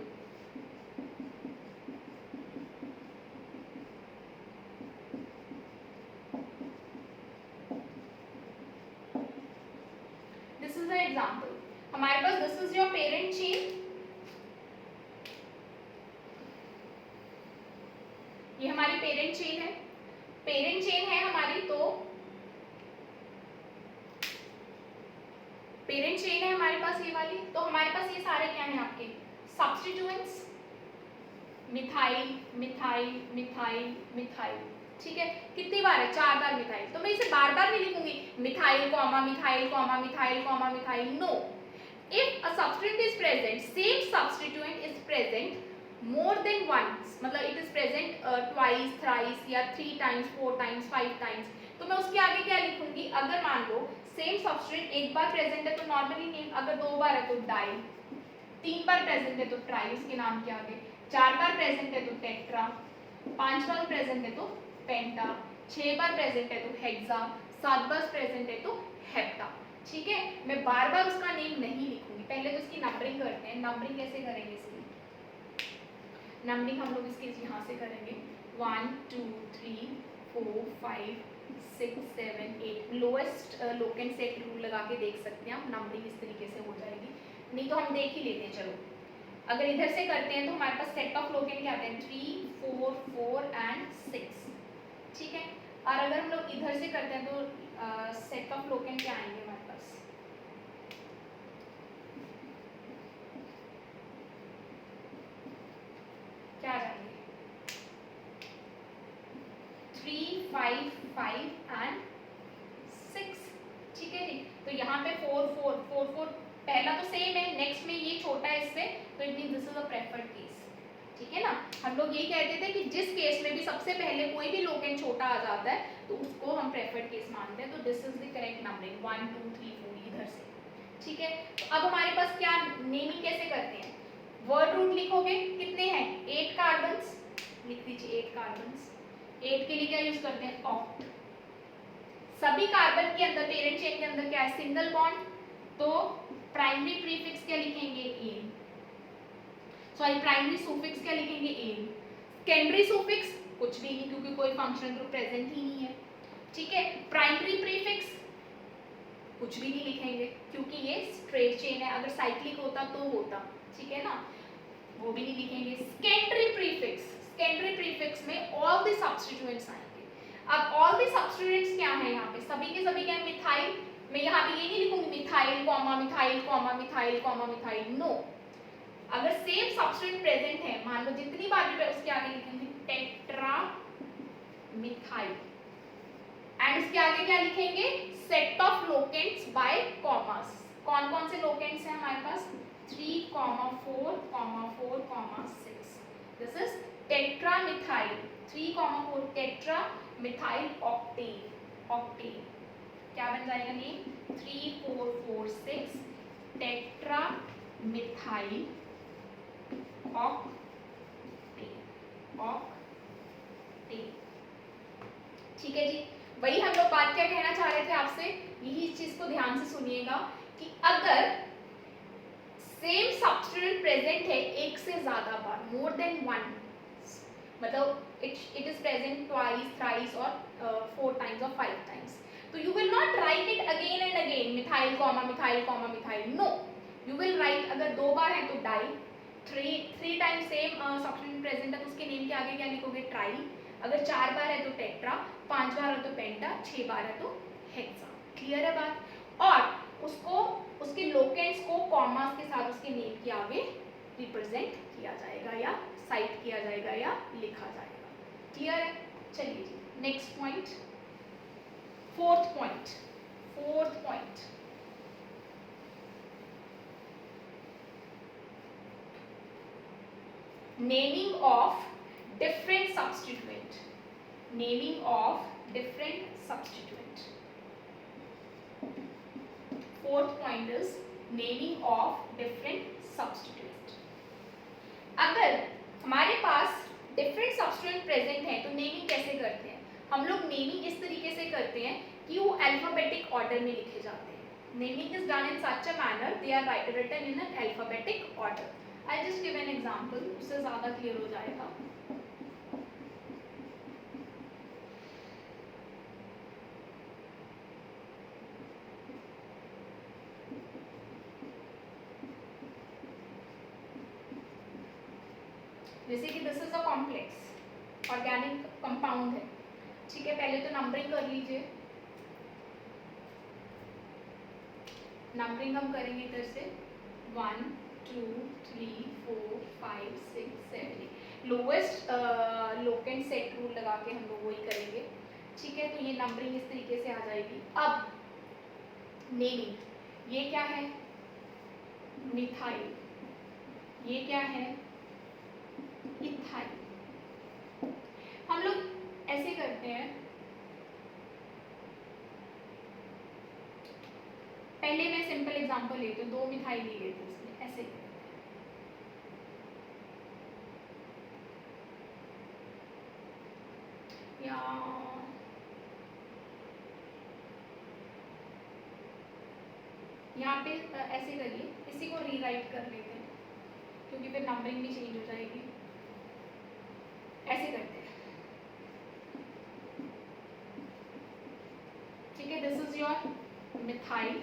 this is the example. हमारे पास this is your parent chain, ये हमारी पेरेंट चेन है। पेरेंट चेन है हमारी, तो पेरेंट चेन है हमारे पास ये वाली, तो हमारे पास ये सारे क्या हैं आपके substituents, methyl methyl methyl methyl, ठीक है। कितनी बार है, 4 बार मिथाइल। तो मैं इसे बार बार नहीं लिखूंगी methyl comma methyl comma methyl comma methyl, no. If a substituent is present, same substituent is present more than once, मतलब it is present twice, thrice या 3 टाइम्स, 4 टाइम्स, 5 टाइम्स, तो मैं उसके आगे क्या लिखूंगी, अगर मान लो सेम सब्स्टिट्यूएंट एक बार प्रेजेंट है तो नॉर्मली नेम, अगर 2 बार है तो डाई, 3 बार प्रेजेंट है तो ट्राई उसके नाम के आगे, 4 बार प्रेजेंट है तो टेट्रा, 5 बार प्रेजेंट है तो पेंटा, 6 बार प्रेजेंट है तो हेक्सा, 7 बार प्रेजेंट है तो हेप्टा, ठीक है। मैं बार बार उसका नेम नहीं लिखूंगी, पहले तो इसकी नंबरिंग करते हैं। नंबरिंग कैसे करेंगे इसकी, नंबरिंग हम लोग इसकी यहाँ से करेंगे 1 2 3 4 5 6 7 8, लोएस्ट लोकेंट सेट रूल लगा के देख सकते हैं आप, नंबरिंग इस तरीके से हो जाएगी। नहीं तो हम देख ही लेते हैं, चलो अगर इधर से करते हैं तो हमारे पास सेट ऑफ लोकेंट क्या आते हैं 3 4 4 एंड 6, ठीक है। और अगर हम लोग इधर से करते हैं तो सेट ऑफ लोकेंट क्या आएंगे हमारे पास, क्या आ जाएंगे 3 5 5 एंड 6, ठीक है जी। तो यहाँ पे 4 4 4 4 पहला तो सेम है, नेक्स्ट में ये छोटा है इससे, तो it means this is a preferred case, ठीक है ना। हम लोग ये कहते थे कि जिस केस में भी सबसे पहले कोई भी लोकेंट छोटा आ जाता है तो उसको हम प्रेफर्ड केस मानते हैं। तो this is the correct numbering 1 2 3 4 इधर से, ठीक है। तो अब हमारे पास क्या नेमिंग कैसे करते हैं, वर्ड रूट लिखोगे, कितने हैं 8 कार्बन्स, लिख दीजिए 8 कार्बन्स। 8 के लिए क्या यूज करते हैं, ऑक्ट। सभी कार्बन के अंदर पेरेंट चेन के अंदर क्या है, सिंगल बॉन्ड, तो प्राइमरी प्रीफिक्स क्या लिखेंगे एन, सॉरी प्राइमरी सुफिक्स क्या लिखेंगे एन, सेकेंडरी सुफिक्स कुछ भी नहीं क्योंकि कोई फंक्शनल ग्रुप प्रेजेंट ही नहीं है, ठीक है। प्राइमरी प्रीफिक्स कुछ भी नहीं लिखेंगे क्योंकि ये स्ट्रेट चेन है, अगर साइक्लिक होता तो होता, ठीक है ना, वो भी नहीं लिखेंगे। सेकेंडरी प्रीफिक्स, सेकेंडरी प्रीफिक्स में ऑल द सब्स्टिट्यूएंट्स आएंगे। अब ऑल द सब्स्टिट्यूएंट्स क्या है यहाँ पे, सभी के सभी क्या है, मिथाइल मैं यहाँ पे ये नहीं लिखूंगी methyl comma methyl comma methyl comma methyl, no. अगर सेम सब्सटेंस प्रेजेंट है, मान लो जितनी बार भी उसके आगे लिखेंगे टेट्रा मिथाइल, एंड उसके आगे क्या लिखेंगे, set of locants by commas. कौन कौन से लोकेंट्स हैं हमारे पास, 3, 4, 4, 6। This is tetramethyl 3, 4 tetramethyl octane. Octane क्या बन जाएगा नेम, 3, 4, 4, 6 टेट्रामिथाइल ऑक्टेन। ऑक्टेन, ठीक है जी। वही हम लोग बात क्या कहना चाह रहे थे आपसे, यही इस चीज को ध्यान से सुनिएगा कि अगर सेम सब्स्टिट्यूएंट प्रेजेंट है एक से ज्यादा बार, मोर देन वन, मतलब it is present twice, thrice और 4 टाइम्स और 5 टाइम्स, तो you will not write it again and again methyl comma methyl comma methyl, no. You will write, अगर 2 बार है तो di, 3 times same substituent present है तो उसके नेम के आगे क्या लिखोगे, ट्राई। अगर 4 बार है तो टेट्रा, 5 बार है तो पेंटा, 6 बार है तो हेक्सा। क्लियर है बात। और उसको उसके लोकेंट्स को कॉमास के साथ उसके नेम के आगे रिप्रेजेंट किया जाएगा या साइट किया जाएगा या लिखा जाएगा। क्लियर है। चलिए जी, next point, fourth point, naming of different substituent, naming of different substituent. Fourth point is naming of different substituent. अगर हमारे पास different substituent present है तो naming कैसे करते हैं, हम लोग naming इस तरीके से करते हैं कि वो alphabetic order में लिखे जाते हैं. Naming is done in such a manner, they are written in an alphabetic order. I'll just give an example, उससे ज़्यादा clear हो जाएगा. जैसे कि this is a complex organic compound है, ठीक है। पहले तो नंबरिंग कर लीजिए, नंबरिंग हम करेंगे इधर से 1, 2, 3, 4, 5, 6, 7, लोवेस्ट लोकेंट सेट रूल लगा के हम लोग वही करेंगे, ठीक है। तो ये नंबरिंग इस तरीके से आ जाएगी। अब नेमिंग, ये क्या है, मिथाइल, ये क्या है, इथाइल। हम लोग ऐसे करते हैं, पहले मैं सिंपल एग्जांपल लेती हूँ, 2 मिथाइल ले लेते हैं इसमें, ऐसे या यहाँ पे ऐसे करिए, इसी को रीराइट कर लेते हैं क्योंकि फिर नंबरिंग भी चेंज हो जाएगी। ऐसे करते हैं, ठीक है। This is your methyl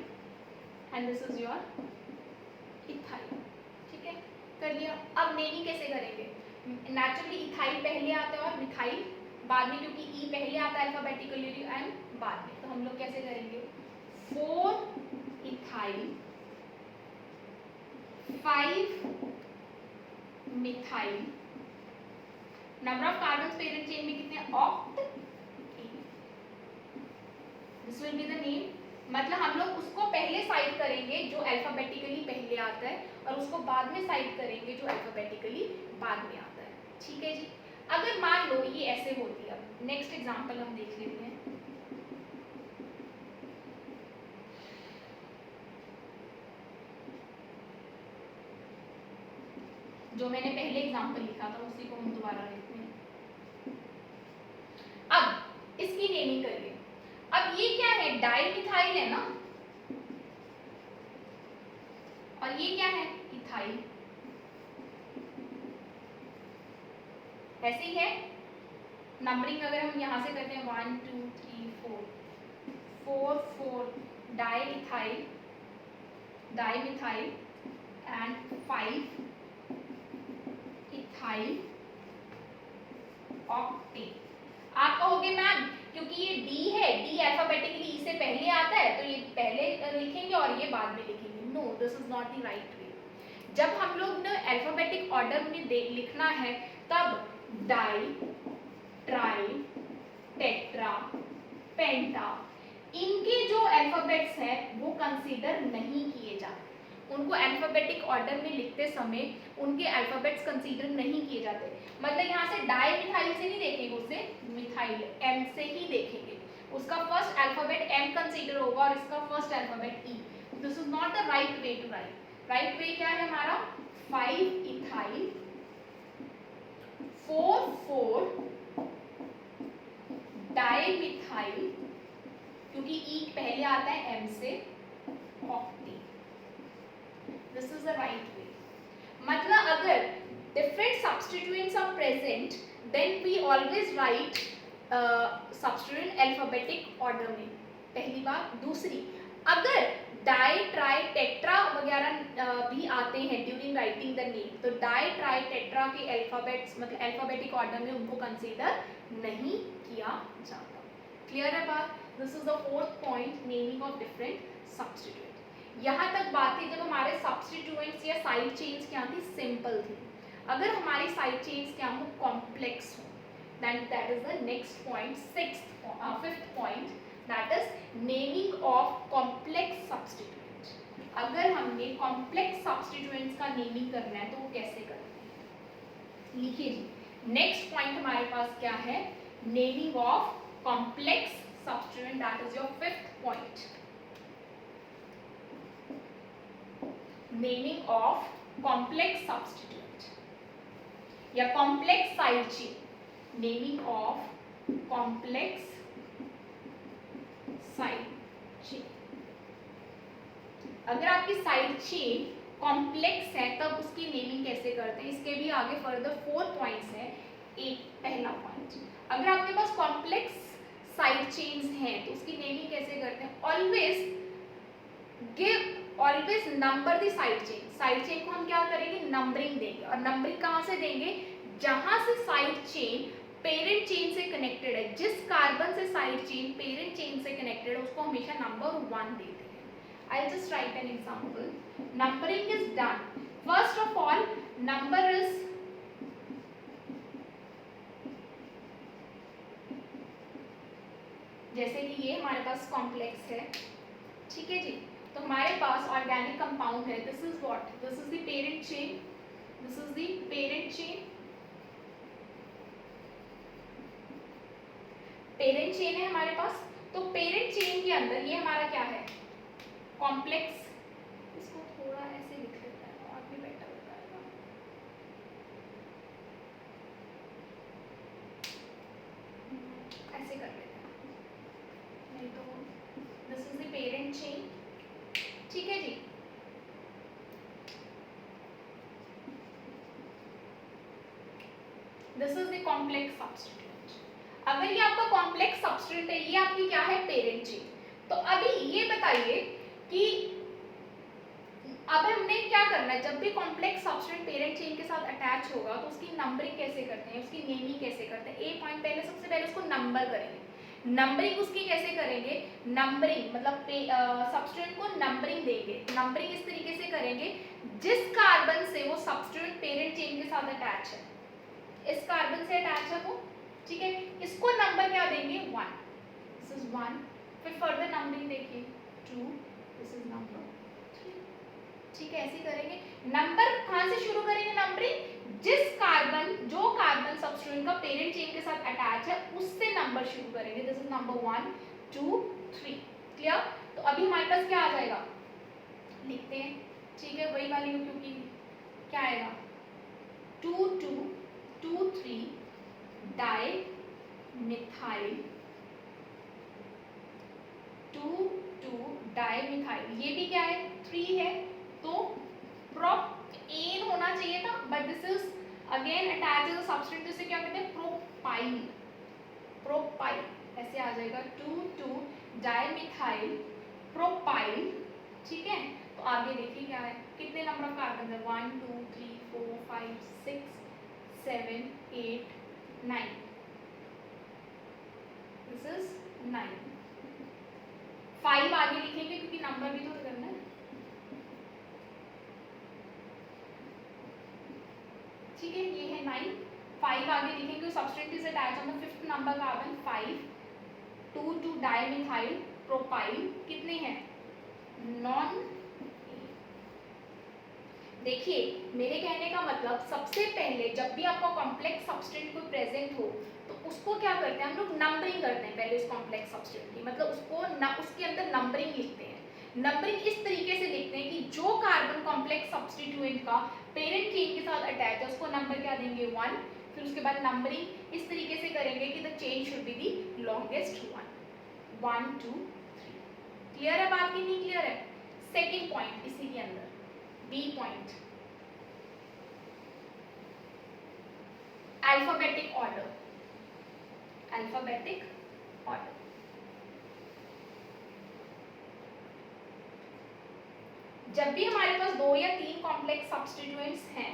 and this is your ethyl, ठीक है, कर लिया। अब नेमिंग कैसे करेंगे, नेचुरली इथाइल पहले आता है और मिथाइल बाद में, क्योंककि ई पहले आता है अल्फाबेटिकली एंड बाद में, तो हम लोग कैसे करेंगे, 4 ethyl 5 methyl, number of carbons parent chain में कितने, oct. This will be the name, मतलब हम लोग उसको पहले साइड करेंगे जो अल्फाबेटिकली पहले आता है और उसको बाद में साइड करेंगे जो अल्फाबेटिकली बाद में आता है, ठीक है जी। अगर मान लो ये ऐसे होती है, अब नेक्स्ट एग्जांपल हम देख लेते हैं। जो मैंने पहले एग्जांपल लिखा था उसी को हम दोबारा लिखते हैं। अब इसकी नेमिंग करिए। अब ये क्या है, डाइमिथाइल है ना, और ये क्या है, इथाइल, ऐसे ही है। नंबरिंग अगर हम यहाँ से करते हैं 1, 2, 3, 4, 4 डाइमिथाइल एंड 5 इथाइल ऑक्टेन। आप कहोगे मैम क्योंकि ये डी है, डी अल्फाबेटिकली ई से पहले आता है तो ये पहले बाद में लिखेंगे। No, this is not the right way. जब हम लोग ने अल्फाबेटिक ऑर्डर में लिखना है तब डाई, ट्राई, टेट्रा, पेंटा, इनके जो अल्फाबेट्स हैं वो कंसीडर नहीं किए जाते। उनको अल्फाबेटिक ऑर्डर में लिखते समय उनके अल्फाबेट्स कंसीडर नहीं किए जाते। मतलब यहाँ से डाई मिथाइल से नहीं देखेंगे, उसे मिथाइल एम से ही देखेंगे। उसका फर्स्ट अल्फाबेट एम कंसीडर होगा और इसका first alphabet E. This is not the right way to write. Right way क्या है हमारा? 5 इथाइल 4 डाइमिथाइल, क्योंकि ई पहले आता है एम से, octane. This is the right वे। मतलब अगर different substituents are present then we always write substituent alphabetic order में, पहली बात। दूसरी, अगर डाई, ट्राई, टेट्रा वगैरह भी आते हैं ड्यूरिंग राइटिंग द नेम, तो डाई, ट्राई, टेट्रा के अल्फाबेट्स मतलब अल्फाबेटिक ऑर्डर में उनको कंसीडर नहीं किया जाता। क्लियर है बात? This is the fourth point, naming of different substituent. यहाँ तक बात थी जब हमारे सब्स्टिट्यूएंट्स या साइड चेन्स क्या थी? सिंपल थी। अगर हमारी साइड चेन्स क्या हो? कॉम्प्लेक्स हो, then that is the next point, fifth point, that is naming of complex substituents। अगर हमने complex substituents का naming करना है तो वो कैसे करते हैं? लिखिए जी, next point हमारे पास क्या है? naming of complex substituent, that is your fifth point। naming of complex substituent या complex side chain। naming of complex side chain। अगर आपकी साइड चेन कॉम्प्लेक्स है तब उसकी नेमिंग कैसे करते हैं? इसके भी आगे फर्दर 4 पॉइंट्स हैं। एक पहला पॉइंट, अगर आपके पास कॉम्प्लेक्स साइड चेन्स हैं तो उसकी नेमिंग कैसे करते हैं? Always number the side chain. Side chain को हम क्या करेंगे? नंबरिंग देंगे। और नंबरिंग कहाँ से देंगे? जहां से साइड चेन पेरेंट चेन से कनेक्टेड है, जिस कार्बन से साइड चेन पेरेंट चेन से कनेक्टेड है उसको हमेशा नंबर 1 देते हैं। I just right an example. Numbering is done. First of all number is जैसे कि ये हमारे पास कॉम्प्लेक्स है, ठीक है जी, तो हमारे पास ऑर्गेनिक कंपाउंड है। This is what? This is the parent chain, this is the parent chain. Parent chain है हमारे पास, तो पेरेंट चेन के अंदर ये हमारा क्या है? कॉम्प्लेक्स। इसको थोड़ा ऐसे लिख लेते हैं और भी बेटर हो जाएगा। ऐसे कर लेते हैं, नहीं तो this is the parent chain, ठीक है जी। This is the complex substituent. अगर ये आपका कॉम्प्लेक्स सब्स्टिट्यूएंट है, ये आपकी क्या है? Parent chain. तो अभी ये बताइए कि अब हमने क्या करना है? जब भी कॉम्प्लेक्स सब्स्टिट्यूएंट पेरेंट चेन के साथ अटैच होगा तो उसकी नंबरिंग कैसे करते हैं? उसकी नेमिंग कैसे करते हैं? ए पॉइंट पहले, सबसे पहले उसको नंबर करेंगे। नंबरिंग उसकी कैसे करेंगे? नंबरिंग मतलब सब्स्टिट्यूएंट को नंबरिंग देंगे। नंबरिंग इस तरीके से करेंगे, जिस कार्बन से वो सब्स्टिट्यूएंट पेरेंट चेन के साथ अटैच है, इस कार्बन से अटैच है वो, ठीक है, इसको नंबर क्या देंगे? 1। This is 1। फिर फर्दर नंबरिंग देखिए 2, दिस इज नंबर 3, ठीक है, ऐसे करेंगे। नंबर कहां से शुरू करेंगे? नंबरिंग जो कार्बन सब्स्टिट्यूएंट का पेरेंट चेन के साथ अटैच है उससे नंबर शुरू करेंगे। This is number 1 2 3। क्लियर? तो अभी हमारे पास क्या आ जाएगा? लिखते हैं, ठीक है, वही वाली में, क्योंकि क्या आएगा? 2 2 2 3 डाई मिथाइल 2 2 डाई मिथाइल। ये भी क्या है? 3 है, तो प्रोपेन होना चाहिए था, but this is again attach a substituent, जिसे क्या कहते हैं? प्रोपाइल। प्रोपाइल ऐसे आ जाएगा 2 2 डाई मिथाइल प्रोपाइल, ठीक है। तो आगे देखिए क्या है? कितने नंबर ऑफ कार्बन है? 1 2 3 4 5 6 7 8 9। This is 9। 5 आगे लिखेंगे क्योंकि नंबर भी तो करना है। ठीक है, ये है 9, 5 आगे लिखेंगे substituent is attach on the 5th number carbon 5, 2 two dimethyl propyl, कितने हैं नॉन। देखिए मेरे कहने का मतलब सबसे पहले जब भी आपका कॉम्प्लेक्स सब्सटेंट कोई प्रेजेंट हो तो उसको क्या करते हैं हम लोग नंबरिंग करते हैं पहले उस कॉम्प्लेक्स सब्सटेंट की, मतलब उसको उसके अंदर नंबरिंग लिखते हैं। नंबरिंग इस तरीके से लिखते हैं कि जो कार्बन कॉम्प्लेक्स सब्स्टिट्यूएंट का पेरेंट चेन के साथ अटैच है उसको नंबर क्या देंगे 1, फिर उसके बाद नंबरिंग इस तरीके से करेंगे कि the chain should be the longest 1 2 3। Clear है बात की नहीं क्लियर है? सेकेंड पॉइंट इसी के अंदर B point, alphabetic order. Alphabetic order जब भी हमारे पास 2 या 3 कॉम्प्लेक्स सब्स्टिट्यूएंट्स हैं,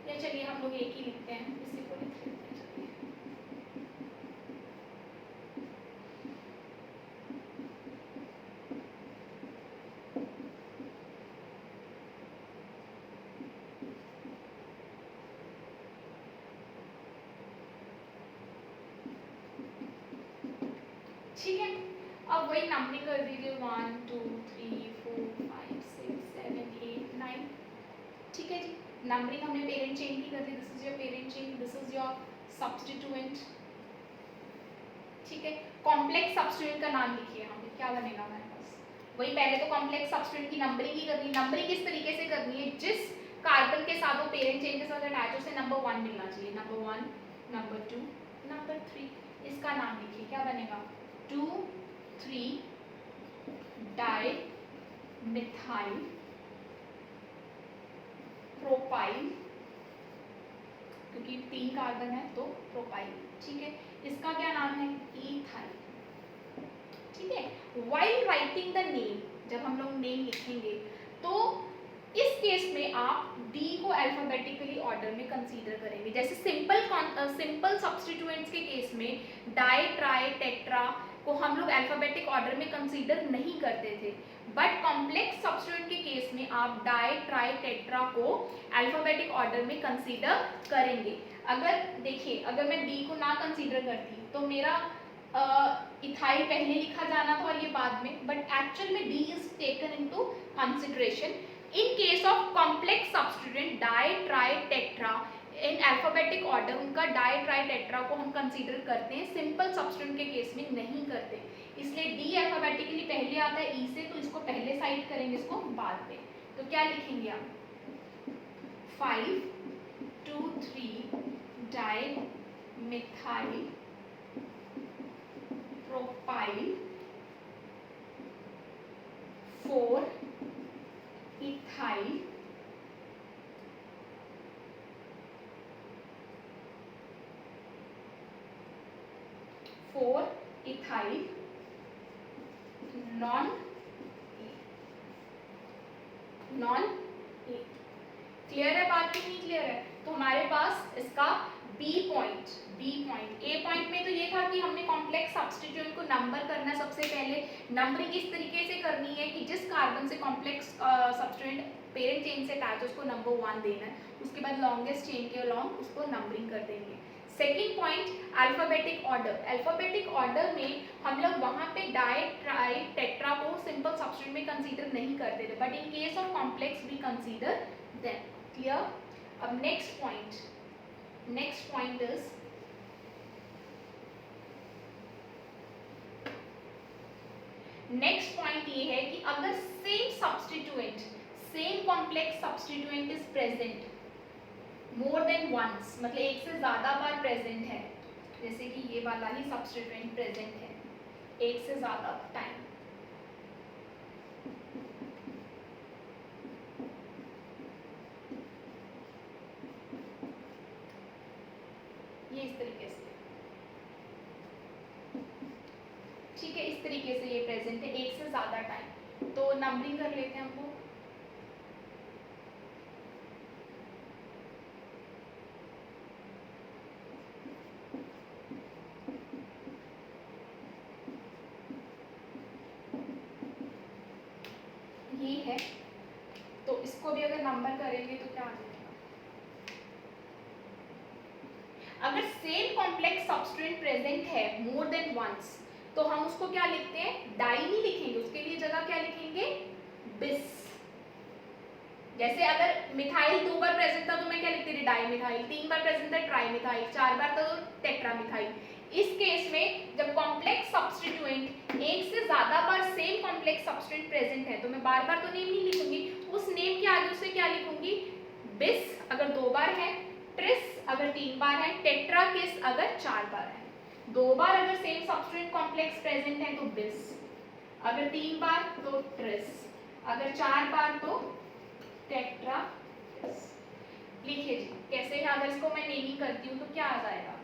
या चलिए हम लोग एक ही लिखते हैं, इसी को लिख लेते हैं। ठीक है, अब वही नंबरिंग कर दीजिए 1 2 3 4 5 6 7 8 9। ठीक है जी, नंबरिंग हमने पेरेंट चेन की कर दी, this is your parent chain, this is your substituent. ठीक है, कॉम्प्लेक्स सब्स्टिट्यूएंट का नाम लिखिए, हम क्या बनेगा हमारे पास, वही पहले तो कॉम्प्लेक्स सब्स्टिट्यूएंट की नंबरिंग ही करनी। नंबरिंग इस तरीके से करनी है जिस कार्बन के साथ वो पेरेंट चेन के साथ अटैच हो उसे नंबर 1 मिलना चाहिए, नंबर 1 नंबर 2 नंबर 3। इसका नाम लिखिए, क्या बनेगा 2 3 डाई मिथाइल प्रोपाइल, क्योंकि 3 कार्बन है तो प्रोपाइल। ठीक है, इसका क्या नाम है इथाइल। ठीक है, व्हाइल राइटिंग द नेम, जब हम लोग नेम लिखेंगे तो इस केस में आप डी को अल्फाबेटिकली ऑर्डर में कंसीडर करेंगे। जैसे सिंपल सब्स्टिट्यूएंट्स के केस में डाई ट्राई टेट्रा को हम लोग अल्फाबेटिक ऑर्डर में कंसीडर नहीं करते थे, बट कॉम्प्लेक्स सब्स्टिट्यूएंट के केस में आप डाई ट्राई टेट्रा को अल्फाबेटिक ऑर्डर में कंसीडर करेंगे। अगर देखिए अगर मैं डी को ना कंसीडर करती तो मेरा इथाइल पहले लिखा जाना था और ये बाद में, बट एक्चुअल में D is taken into consideration in case of complex substituent die tri tetra in alphabetic order. उनका डाई ट्राई टेट्रा को हम कंसीडर करते हैं, सिंपल सब्स्टिट्यूएंट के केस में नहीं करते, इसलिए डी अल्फाबेटिकली पहले आता है ई से, तो इसको पहले साइड करेंगे, इसको बाद में। तो क्या लिखेंगे आप 5 2 3 di methyl propyl 4 ethyl 4 ethyl non A. Clear है बात की नहीं क्लियर है? तो हमारे पास इसका बी पॉइंट ए पॉइंट में तो ये था कि हमने कॉम्प्लेक्स सब्स्टिट्यूएंट को नंबर करना, सबसे पहले नंबरिंग इस तरीके से करनी है कि जिस कार्बन से कॉम्प्लेक्स सब्स्टिट्यूएंट पेरेंट चेन से अटैच है उसको नंबर 1 देना है, उसके बाद लॉन्गेस्ट चेन के अलॉन्ग उसको नंबरिंग कर देंगे। Second point alphabetic order. Alphabetic order में हम लोग वहाँ पे डाई ट्राई टेट्रा को सिंपल सब्स्टिट्यूएंट में कंसीडर नहीं करते थे, but in case of complex we consider them. Clear? अब next point is next point ये है कि अगर same substituent same complex substituent is present more than once, मतलब एक से ज्यादा बार प्रेजेंट है, जैसे कि ये वाला ही सब्स्टिट्यूएंट प्रेजेंट है एक से ज्यादा टाइम, ये इस तरीके से, ठीक है, इस तरीके से ये प्रेजेंट है एक से ज्यादा टाइम, तो नंबरिंग कर लेते हैं हमको। ये है, तो इसको भी अगर नंबर करेंगे तो क्या आ जाएगा सेम कॉम्प्लेक्स सब्सटेंट प्रेजेंट है मोर देन वंस, तो हम उसको क्या लिखते हैं, डाई नहीं लिखेंगे, उसके लिए जगह क्या लिखेंगे, बिस। जैसे अगर मिथाइल 2 बार प्रेजेंट था तो मैं क्या लिखती थी, डाई मिथाइल, 3 बार प्रेजेंट था ट्राई मिथाइल, 4 बार था तो टेट्रा मिथाइल। इस केस में जब कॉम्प्लेक्स सब्स्टिट्यूएंट एक से ज्यादा बार सेम कॉम्प्लेक्स सब्स्टिट्यूएंट प्रेजेंट है तो मैं बार बार तो नेम नहीं लिखूंगी, उस नेम के आगे उसे क्या लिखूंगी, बिस अगर 2 बार है, ट्रिस अगर 3 बार है, टेट्रा किस अगर 4 बार है। 2 बार अगर सेम सब्स्टिट्यूएंट कॉम्प्लेक्स प्रेजेंट है तो बिस, अगर 3 बार तो ट्रिस, अगर 4 बार तो टेट्रा। लिखिए जी कैसे है, अगर इसको मैं नेमिंग करती हूँ तो क्या आ जाएगा,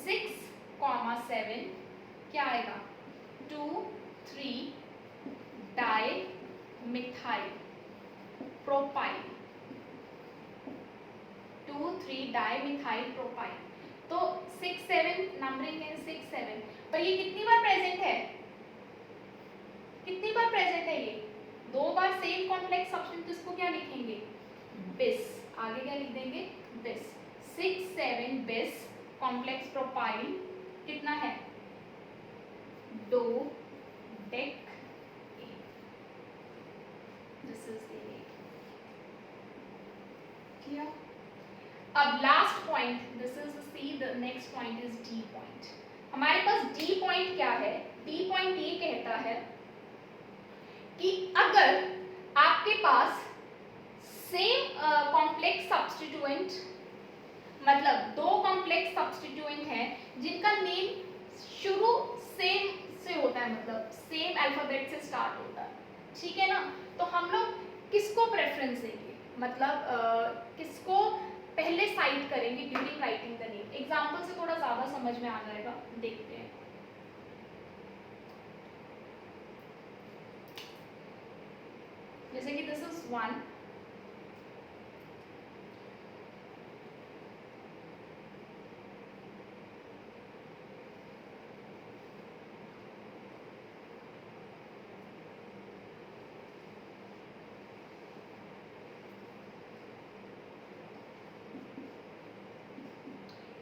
6,7 क्या आएगा, 2,3 di methyl propyl, 2,3 di methyl propyl. तो 6,7 नंबरिंग है 6,7, पर ये कितनी बार प्रेजेंट है, कितनी बार प्रेजेंट है ये, 2 बार सेम कॉम्प्लेक्स सब्स्टेंस, इसको क्या लिखेंगे, बिस, आगे क्या लिख देंगे, बिस, 6,7 बिस कॉम्प्लेक्स प्रोपाइल कितना है, 2 dec, this is the clear. अब last point, this is C, the next point is D point. हमारे पास डी पॉइंट क्या है, डी पॉइंट ये कहता है कि अगर आपके पास सेम कॉम्प्लेक्स सब्स्टिट्यूएंट, मतलब 2 कॉम्प्लेक्स सब्स्टिट्यूएंट हैं जिनका नेम शुरू सेम से होता है, मतलब सेम अल्फाबेट से स्टार्ट होता है, ठीक है ना, तो हम लोग किसको प्रेफरेंस देंगे, मतलब किसको पहले साइट करेंगे during writing the name. Example से थोड़ा ज्यादा समझ में आ जाएगा, देखते हैं। जैसे कि दिस इज 1,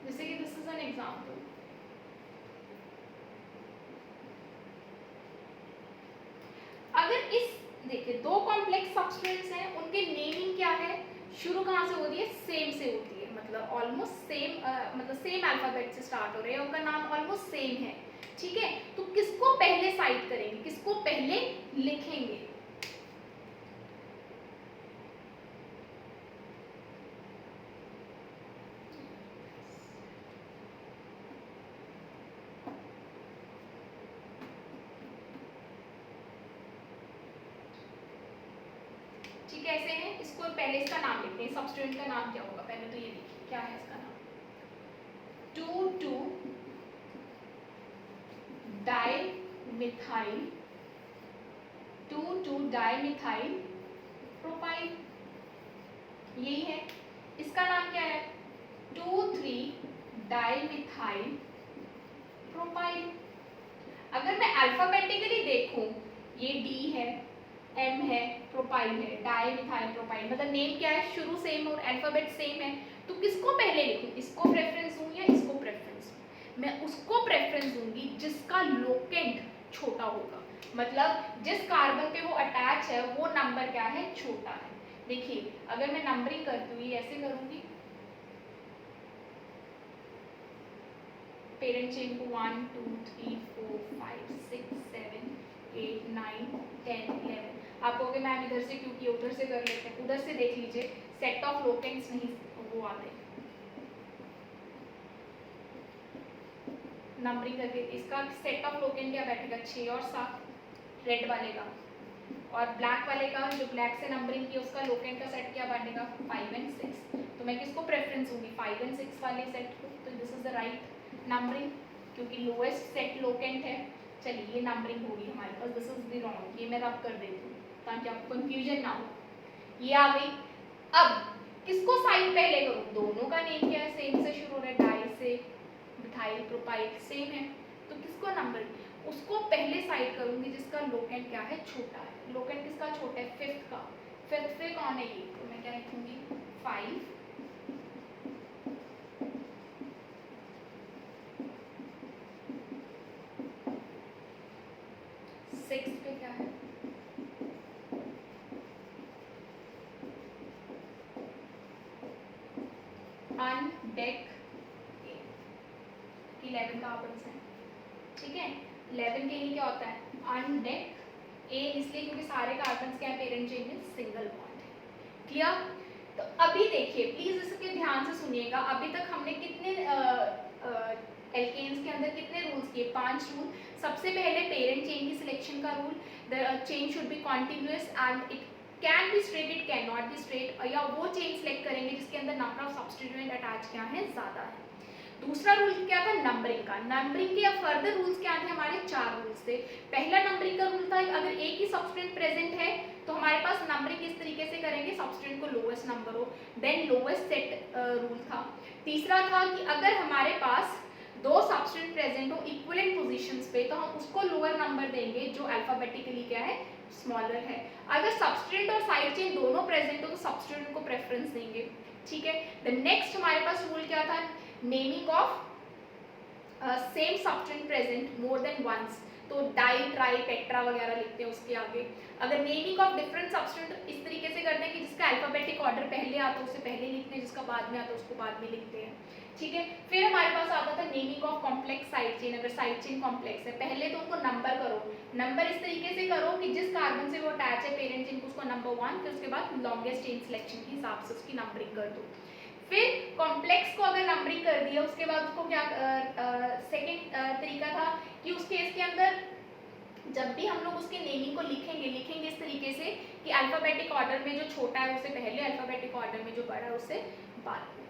जैसे कि दिस इज एन एग्जांपल, अगर इस देखिए 2 कॉम्प्लेक्स सब्स्टेंस हैं, उनके नेमिंग क्या है, शुरू कहाँ से होती है, सेम से होती है, मतलब ऑलमोस्ट सेम, मतलब सेम अल्फाबेट से स्टार्ट हो रहे हैं, उनका नाम ऑलमोस्ट सेम है, ठीक है, तो किसको पहले साइट करेंगे, किसको पहले लिखेंगे, कैसे है, इसको पहले इसका नाम लिखते हैं, सब्स्टिट्यूएंट का नाम क्या होगा, पहले तो ये देखिए क्या है इसका नाम, 2,2 di methyl, 2,2 di methyl propyl, यही है। इसका नाम क्या है, 2,3 डाई मिथाइल प्रोपाइल। अगर मैं अल्फाबेटिकली देखूं, ये डी है, एम है, प्रोपाइल है, डाई मिथाइल प्रोपाइल, मतलब नेम क्या है, शुरू सेम और अल्फाबेट सेम है, तो किसको पहले लिखूं, इसको प्रेफरेंस दूं या इसको प्रेफरेंस दूं, मैं उसको प्रेफरेंस दूंगी जिसका लोकेंट छोटा होगा, मतलब जिस कार्बन पे वो अटैच है वो नंबर क्या है, छोटा है। देखिए अगर मैं नंबरिंग करती हूँ, ऐसे करूंगी, पेरेंट चेन को 1 2 3 4 5 6 7 8 9 10 11, आप कहोगे मैम इधर से क्यों किया, उधर से कर लेते हैं, उधर से देख लीजिए, सेट ऑफ लोकेंट्स नहीं वो आते नंबरिंग करके, इसका सेट ऑफ लोकेंट क्या बैठेगा, 6 और 7 रेड वाले का, और ब्लैक वाले का जो ब्लैक से नंबरिंग की उसका लोकेंट का सेट क्या बैठेगा, 5 और 6, तो मैं किसको प्रेफरेंस दूंगी, 5 और 6 वाले सेट को, तो this is the right numbering, क्योंकि लोएस्ट सेट लोकेंट है। चलिए ये नंबरिंग होगी हमारे पास, दिस इज द रॉन्ग, ये मैं रब कर देती हूँ ताकि आपको कंफ्यूजन ना हो, ये आ गई। अब किसको साइड पहले करूँ, दोनों का नेम क्या है, सेम से शुरू हो रहा है, डाई से मिथाइल प्रोपाइल सेम है, तो किसको नंबर, उसको पहले साइड करूंगी जिसका लोकेंट क्या है, छोटा है। लोकेंट किसका छोटा है, फिफ्थ का, फिफ्थ पे कौन है ये, तो मैं क्या लिखूंगी, 5 6 पे क्या है? ऑन डेक 11 कार्बन है, ठीक है। 11 के लिए क्या होता है? ऑन डेक ए, इसलिए क्योंकि सारे कार्बन क्या है पेरेंट चेन में सिंगल बॉन्ड है। क्लियर? तो अभी देखिए प्लीज इसके ध्यान से सुनिएगा, अभी तक हमने कितने एल्केन्स के अंदर कितने रूल्स किए? 5 रूल। सबसे पहले पेरेंट चेन की सिलेक्शन का rule, the chain should be continuous and it can be straight, it can not be straight, या वो चेन सिलेक्ट करेंगे जिसके अंदर नंबर ऑफ सब्स्टिट्यूएंट अटैच क्या है, ज्यादा है। दूसरा रूल क्या था? नंबरिंग का। नंबरिंग के फर्दर रूल्स क्या थे? हमारे 4 रूल्स थे। पहला नंबरिंग का रूल था अगर एक ही सब्स्टिट्यूएंट प्रेजेंट है तो हमारे पास नंबरिंग इस तरीके से करेंगे सब्स्टिट्यूएंट को लोएस्ट नंबर हो, देन लोएस्ट सेट रूल था। तीसरा था कि अगर हमारे पास 2 सब्स्टिट्यूएंट प्रेजेंट हो इक्विवेलेंट पोजीशंस पे तो हम उसको लोअर नंबर देंगे जो अल्फाबेटिकली क्या है, स्मॉलर है। अगर सब्स्टिट्यूएंट और साइड चेन दोनों प्रेजेंट हो तो सब्स्टिट्यूएंट को प्रेफरेंस देंगे, ठीक है। द नेक्स्ट हमारे पास रूल क्या था? Naming of same substituent present more than once, तो डाई ट्राई टेट्रा वगैरह लिखते हैं उसके आगे। अगर नेमिंग ऑफ डिफरेंट सब्स्टिट्यूएंट इस तरीके से करते हैं कि जिसका अल्फाबेटिक ऑर्डर पहले आता है उसे पहले लिखते हैं, जिसका बाद में आता है उसको बाद में लिखते हैं, ठीक है। फिर हमारे पास आता था naming of complex side chain. अगर साइड चेन कॉम्प्लेक्स है पहले तो उनको नंबर करो, नंबर इस तरीके से करो कि जिस कार्बन से वो अटैच है पेरेंट चेन को उसको नंबर 1, फिर उसके बाद लॉन्गेस्ट चेन सिलेक्शन के हिसाब से उसकी नंबरिंग कर दो। फिर कॉम्प्लेक्स को अगर नंबरिंग कर दिया उसके बाद उसको क्या सेकंड तरीका था कि उस केस के अंदर जब भी हम लोग उसके नेमिंग को लिखेंगे इस तरीके से कि अल्फाबेटिक ऑर्डर में जो छोटा है उससे पहले, अल्फाबेटिक ऑर्डर में जो बड़ा है उससे बाद में।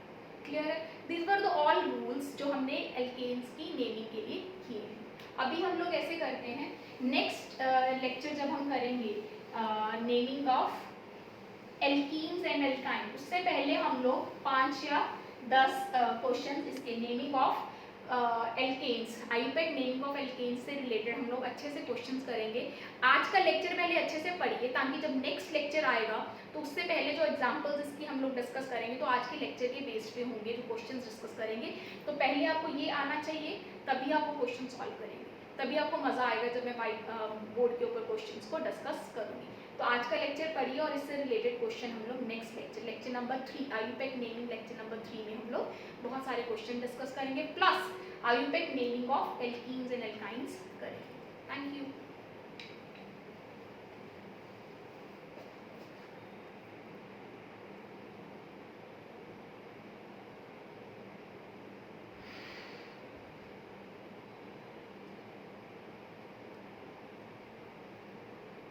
क्लियर है? These were the all rules जो हमने एल्केन्स की नेमिंग के लिए किए हैं। अभी हम लोग ऐसे करते हैं, नेक्स्ट लेक्चर जब हम करेंगे naming of alkenes and alkyne, उससे पहले हम लोग 5 या 10 क्वेश्चन इसके naming of alkanes, IUPAC naming of alkanes से रिलेटेड हम लोग अच्छे से क्वेश्चंस करेंगे। आज का लेक्चर पहले अच्छे से पढ़िए ताकि जब नेक्स्ट लेक्चर आएगा तो उससे पहले जो एग्जांपल्स इसकी हम लोग डिस्कस करेंगे तो आज के लेक्चर के बेस पे होंगे जो क्वेश्चंस डिस्कस करेंगे। तो पहले आपको ये आना चाहिए तभी आप वो क्वेश्चन सॉल्व करेंगे, तभी आपको मज़ा आएगा जब मैं वाइट बोर्ड के ऊपर क्वेश्चंस को डिस्कस करूँगी। तो आज का लेक्चर पढ़िए और इससे रिलेटेड क्वेश्चन हम लोग next lecture number 3 IUPAC naming lecture number 3 में हम लोग बहुत सारे क्वेश्चन डिस्कस करेंगे, plus IUPAC naming of alkenes and alkynes करेंगे।